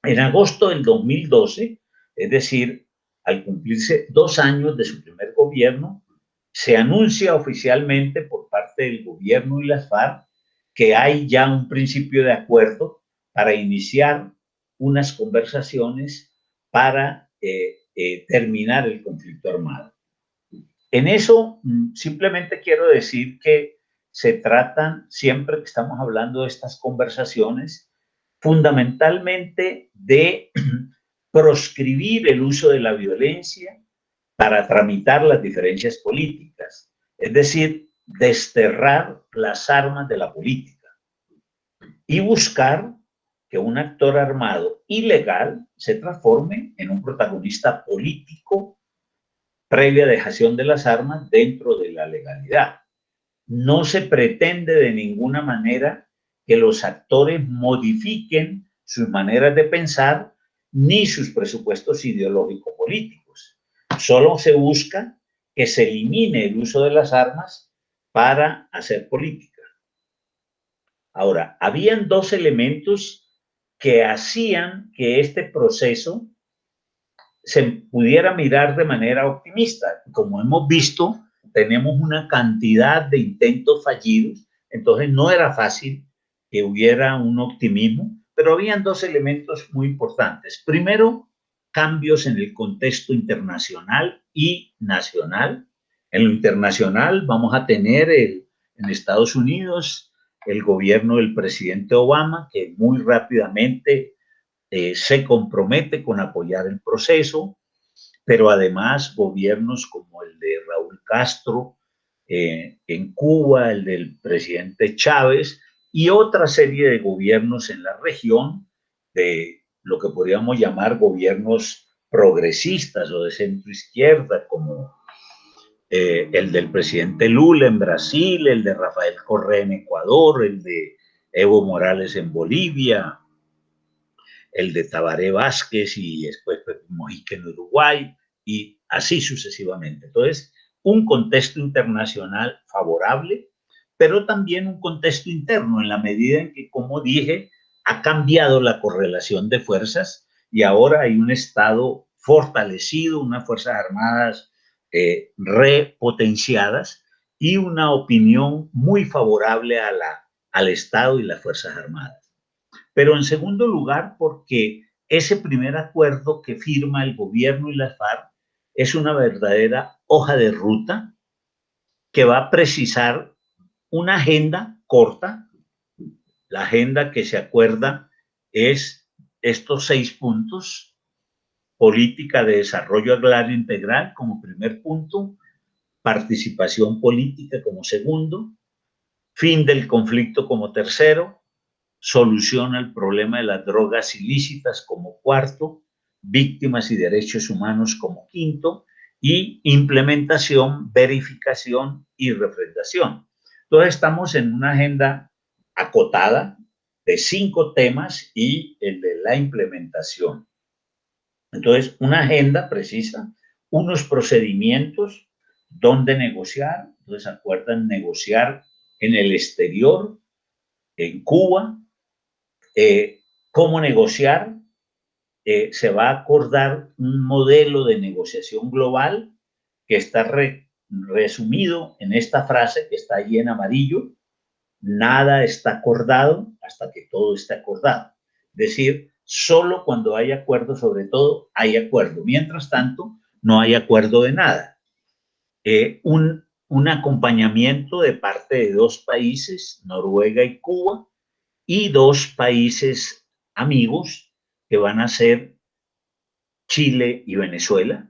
Speaker 2: En agosto del 2012, es decir, al cumplirse 2 años de su primer gobierno, se anuncia oficialmente por parte del gobierno y las FARC que hay ya un principio de acuerdo para iniciar unas conversaciones para terminar el conflicto armado. En eso, simplemente quiero decir que se tratan, siempre que estamos hablando de estas conversaciones, fundamentalmente de proscribir el uso de la violencia para tramitar las diferencias políticas, es decir, desterrar las armas de la política y buscar que un actor armado ilegal se transforme en un protagonista político previa dejación de las armas dentro de la legalidad. No se pretende de ninguna manera que los actores modifiquen sus maneras de pensar ni sus presupuestos ideológico-políticos. Solo se busca que se elimine el uso de las armas para hacer política. Ahora, habían 2 elementos que hacían que este proceso se pudiera mirar de manera optimista. Como hemos visto, tenemos una cantidad de intentos fallidos, entonces no era fácil que hubiera un optimismo, pero habían 2 elementos muy importantes. Primero, cambios en el contexto internacional y nacional. En lo internacional vamos a tener en Estados Unidos el gobierno del presidente Obama, que muy rápidamente se compromete con apoyar el proceso, pero además gobiernos como el de Raúl Castro en Cuba, el del presidente Chávez y otra serie de gobiernos en la región, de lo que podríamos llamar gobiernos progresistas o de centro izquierda, como el del presidente Lula en Brasil, el de Rafael Correa en Ecuador, el de Evo Morales en Bolivia, el de Tabaré Vázquez y después Pepe Mujica en Uruguay y así sucesivamente. Entonces, un contexto internacional favorable, pero también un contexto interno en la medida en que, como dije, ha cambiado la correlación de fuerzas y ahora hay un Estado fortalecido, unas Fuerzas Armadas repotenciadas y una opinión muy favorable al Estado y las Fuerzas Armadas. Pero en segundo lugar, porque ese primer acuerdo que firma el gobierno y las FARC es una verdadera hoja de ruta que va a precisar una agenda corta. La agenda que se acuerda es estos 6 puntos: política de desarrollo agrario integral como primer punto, participación política como segundo, fin del conflicto como tercero, solución al problema de las drogas ilícitas como cuarto, víctimas y derechos humanos como quinto, y implementación, verificación y refrendación. Entonces estamos en una agenda acotada de 5 temas y el de la implementación. Entonces, una agenda precisa, unos procedimientos donde negociar. Entonces, acuerdan negociar en el exterior, en Cuba, cómo negociar. Se va a acordar un modelo de negociación global que está resumido en esta frase que está ahí en amarillo: nada está acordado hasta que todo esté acordado. Es decir, solo cuando hay acuerdo sobre todo, hay acuerdo. Mientras tanto, no hay acuerdo de nada. Un acompañamiento de parte de 2 países, Noruega y Cuba, y 2 países amigos que van a ser Chile y Venezuela,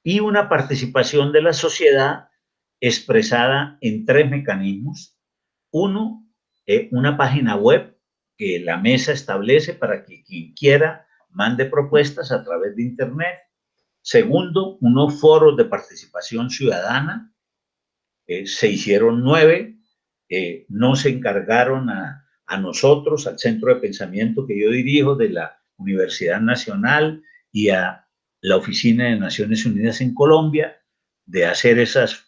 Speaker 2: y una participación de la sociedad expresada en 3 mecanismos. Uno, una página web que la mesa establece para que quien quiera mande propuestas a través de Internet. Segundo, unos foros de participación ciudadana. Se hicieron 9, no se encargaron a nosotros, al centro de pensamiento que yo dirijo de la Universidad Nacional y a la Oficina de Naciones Unidas en Colombia, de hacer esos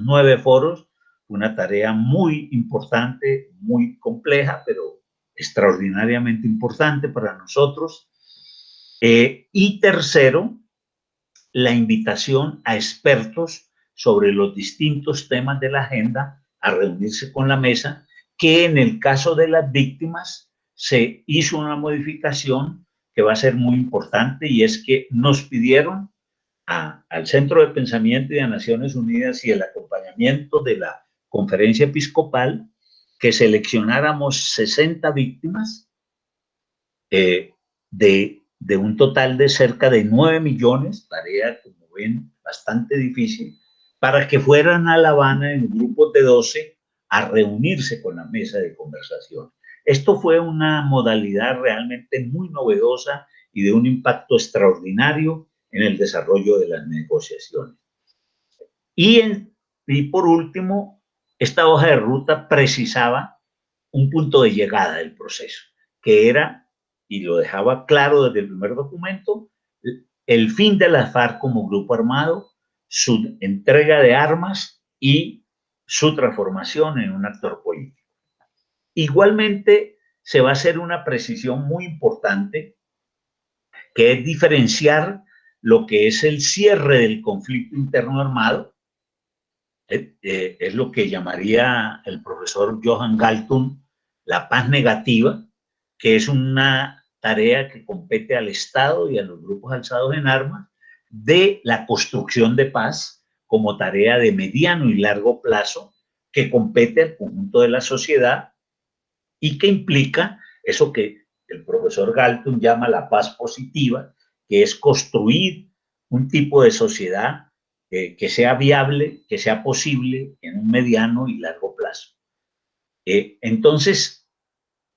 Speaker 2: 9 foros. Una tarea muy importante, muy compleja, pero extraordinariamente importante para nosotros. Y tercero, la invitación a expertos sobre los distintos temas de la agenda a reunirse con la mesa, que en el caso de las víctimas se hizo una modificación que va a ser muy importante, y es que nos pidieron al Centro de Pensamiento y a Naciones Unidas y el acompañamiento de la Conferencia Episcopal que seleccionáramos 60 víctimas de un total de cerca de 9 millones, tarea, como ven, bastante difícil, para que fueran a La Habana en grupos de 12 a reunirse con la mesa de conversación. Esto fue una modalidad realmente muy novedosa y de un impacto extraordinario en el desarrollo de las negociaciones. Y por último, esta hoja de ruta precisaba un punto de llegada del proceso, que era, y lo dejaba claro desde el primer documento, el fin de las FARC como grupo armado, su entrega de armas y su transformación en un actor político. Igualmente, se va a hacer una precisión muy importante, que es diferenciar lo que es el cierre del conflicto interno armado, es lo que llamaría el profesor Johan Galtung la paz negativa, que es una tarea que compete al Estado y a los grupos alzados en armas, de la construcción de paz como tarea de mediano y largo plazo que compete al conjunto de la sociedad y que implica eso que el profesor Galtung llama la paz positiva, que es construir un tipo de sociedad que sea viable, que sea posible en un mediano y largo plazo. Entonces,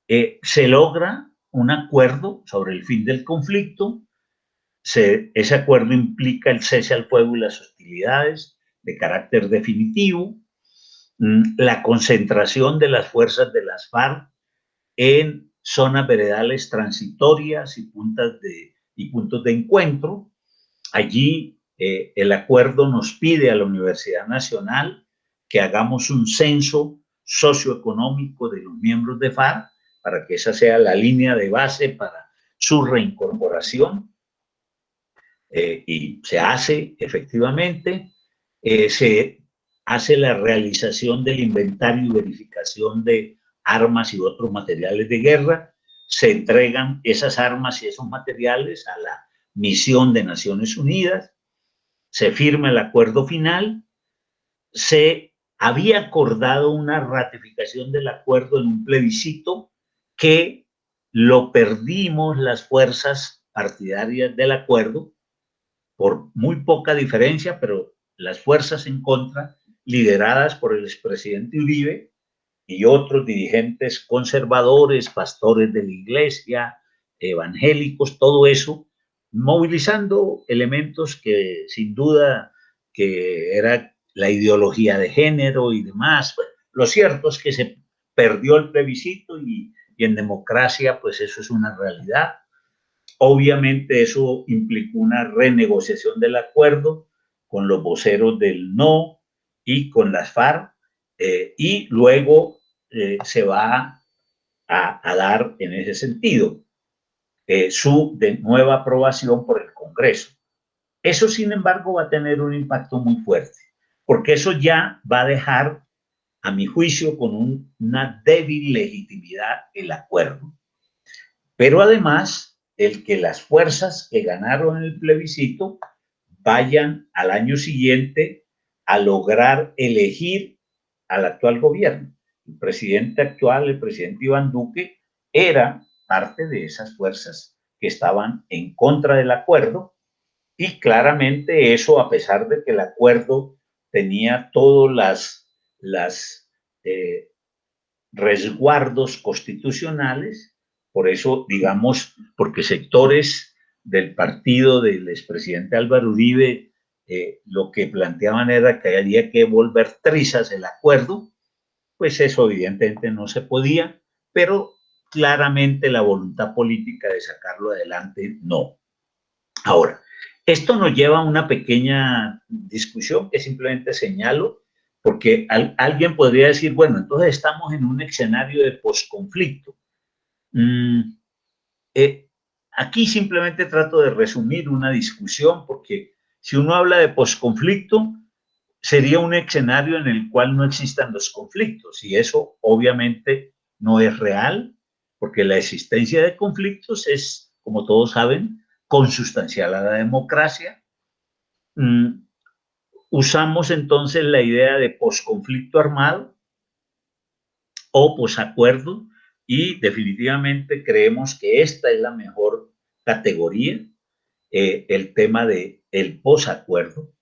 Speaker 2: se logra un acuerdo sobre el fin del conflicto. Ese acuerdo implica el cese al fuego y las hostilidades de carácter definitivo, la concentración de las fuerzas de las FARC en zonas veredales transitorias y puntos de encuentro. Allí el acuerdo nos pide a la Universidad Nacional que hagamos un censo socioeconómico de los miembros de FARC para que esa sea la línea de base para su reincorporación. Y se hace efectivamente. Se hace la realización del inventario y verificación de armas y otros materiales de guerra. Se entregan esas armas y esos materiales a la misión de Naciones Unidas. Se firma el acuerdo final. Se había acordado una ratificación del acuerdo en un plebiscito que lo perdimos las fuerzas partidarias del acuerdo por muy poca diferencia, pero las fuerzas en contra, lideradas por el expresidente Uribe y otros dirigentes conservadores, pastores de la iglesia, evangélicos, todo eso, movilizando elementos que sin duda que era la ideología de género y demás. Bueno, lo cierto es que se perdió el plebiscito y en democracia pues eso es una realidad. Obviamente eso implicó una renegociación del acuerdo con los voceros del no y con las FARC, y luego se va a dar en ese sentido su de nueva aprobación por el Congreso. Eso, sin embargo, va a tener un impacto muy fuerte, porque eso ya va a dejar, a mi juicio, con una débil legitimidad el acuerdo. Pero además, el que las fuerzas que ganaron el plebiscito vayan al año siguiente a lograr elegir al actual gobierno. El presidente actual, el presidente Iván Duque, era parte de esas fuerzas que estaban en contra del acuerdo, y claramente eso, a pesar de que el acuerdo tenía todos las resguardos constitucionales, por eso, digamos, porque sectores del partido del expresidente Álvaro Uribe lo que planteaban era que había que volver trizas el acuerdo, pues eso evidentemente no se podía, pero claramente la voluntad política de sacarlo adelante no. Ahora, esto nos lleva a una pequeña discusión que simplemente señalo, porque alguien podría decir, bueno, entonces estamos en un escenario de posconflicto. Aquí simplemente trato de resumir una discusión, porque si uno habla de posconflicto, sería un escenario en el cual no existan los conflictos, y eso obviamente no es real, porque la existencia de conflictos es, como todos saben, consustancial a la democracia. Usamos entonces la idea de posconflicto armado o posacuerdo, y definitivamente creemos que esta es la mejor categoría, el tema de el posacuerdo,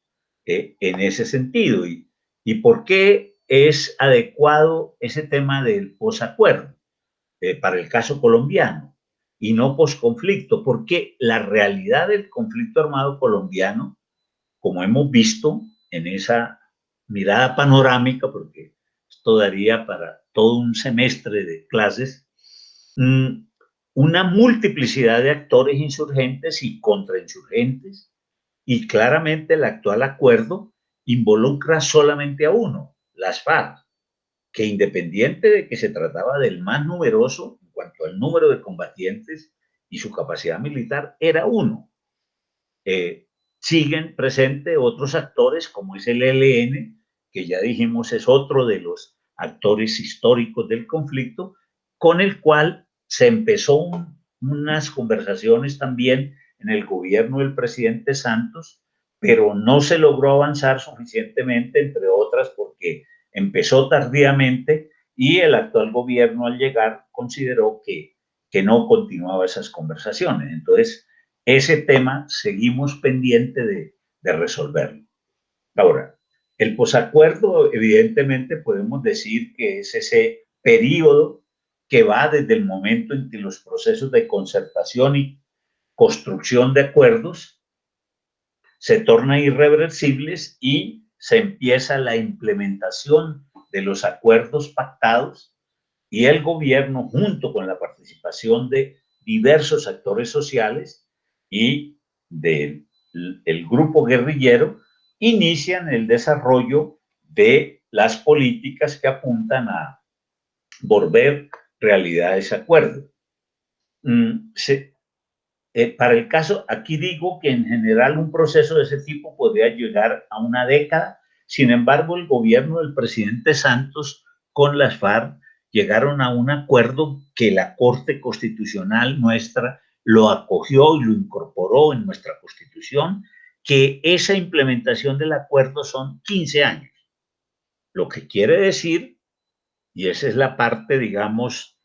Speaker 2: en ese sentido. ¿Y por qué es adecuado ese tema del posacuerdo para el caso colombiano y no posconflicto? Porque la realidad del conflicto armado colombiano, como hemos visto en esa mirada panorámica, porque esto daría para todo un semestre de clases, una multiplicidad de actores insurgentes y contrainsurgentes, y claramente el actual acuerdo involucra solamente a uno, las FARC, que independiente de que se trataba del más numeroso en cuanto al número de combatientes y su capacidad militar, era uno. Siguen presentes otros actores, como es el ELN, que ya dijimos es otro de los actores históricos del conflicto, con el cual se empezó unas conversaciones también en el gobierno del presidente Santos, pero no se logró avanzar suficientemente, entre otras porque empezó tardíamente y el actual gobierno al llegar consideró que no continuaba esas conversaciones. Entonces, ese tema seguimos pendiente de resolverlo. Ahora, el posacuerdo, evidentemente, podemos decir que es ese periodo que va desde el momento en que los procesos de concertación y construcción de acuerdos se tornan irreversibles y se empieza la implementación de los acuerdos pactados, y el gobierno, junto con la participación de diversos actores sociales y del grupo guerrillero, inician el desarrollo de las políticas que apuntan a volver realidad ese acuerdo. Para el caso, aquí digo que en general un proceso de ese tipo podría llegar a una década. Sin embargo, el gobierno del presidente Santos con las FARC llegaron a un acuerdo que la Corte Constitucional nuestra lo acogió y lo incorporó en nuestra Constitución, que esa implementación del acuerdo son 15 años. Lo que quiere decir, y esa es la parte, digamos,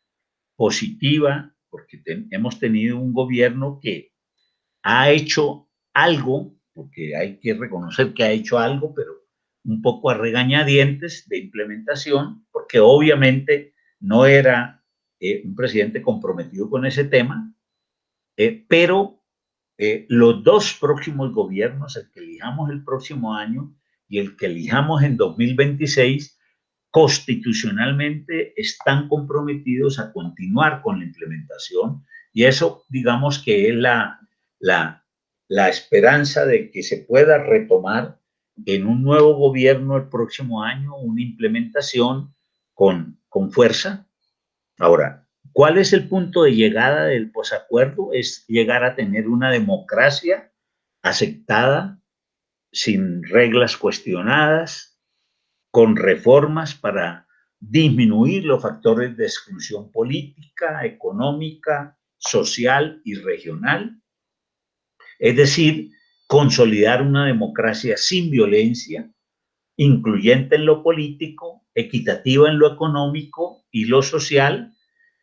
Speaker 2: positiva, porque hemos tenido un gobierno que ha hecho algo porque hay que reconocer que ha hecho algo, pero un poco a regañadientes de implementación, porque obviamente no era un presidente comprometido con ese tema, pero los dos próximos gobiernos, el que elijamos el próximo año y el que elijamos en 2026, constitucionalmente están comprometidos a continuar con la implementación, y eso digamos que es la esperanza de que se pueda retomar en un nuevo gobierno el próximo año una implementación con fuerza. Ahora, ¿cuál es el punto de llegada del posacuerdo? Es llegar a tener una democracia aceptada, sin reglas cuestionadas, con reformas para disminuir los factores de exclusión política, económica, social y regional. Es decir, consolidar una democracia sin violencia, incluyente en lo político, equitativa en lo económico y lo social,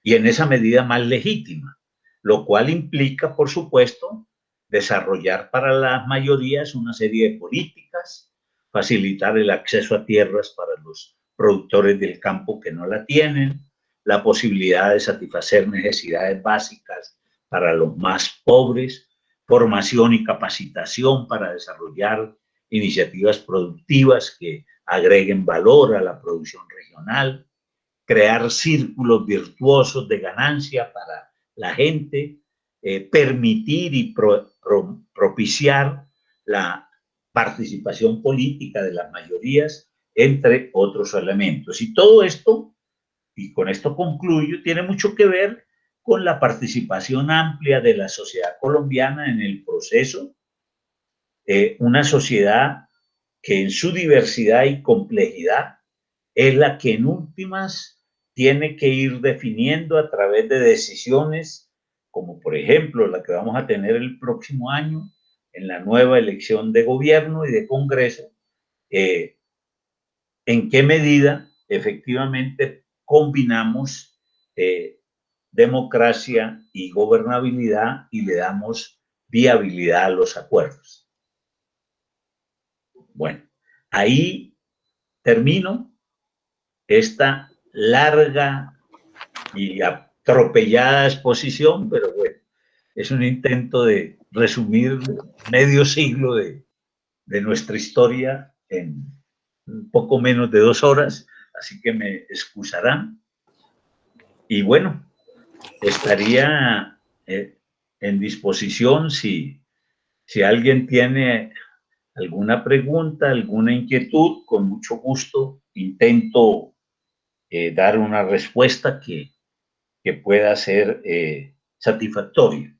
Speaker 2: y en esa medida más legítima, lo cual implica, por supuesto, desarrollar para las mayorías una serie de políticas, facilitar el acceso a tierras para los productores del campo que no la tienen, la posibilidad de satisfacer necesidades básicas para los más pobres, formación y capacitación para desarrollar iniciativas productivas que agreguen valor a la producción regional, crear círculos virtuosos de ganancia para la gente, permitir y propiciar la participación política de las mayorías, entre otros elementos. Y todo esto, y con esto concluyo, tiene mucho que ver con la participación amplia de la sociedad colombiana en el proceso, una sociedad que en su diversidad y complejidad es la que en últimas tiene que ir definiendo a través de decisiones, como por ejemplo la que vamos a tener el próximo año en la nueva elección de gobierno y de Congreso, en qué medida efectivamente combinamos democracia y gobernabilidad y le damos viabilidad a los acuerdos. Bueno, ahí termino esta larga y atropellada exposición, pero bueno, es un intento de resumir medio siglo de nuestra historia en un poco menos de 2 horas, así que me excusarán. Y bueno, estaría en disposición si alguien tiene alguna pregunta, alguna inquietud, con mucho gusto intento dar una respuesta que pueda ser satisfactoria.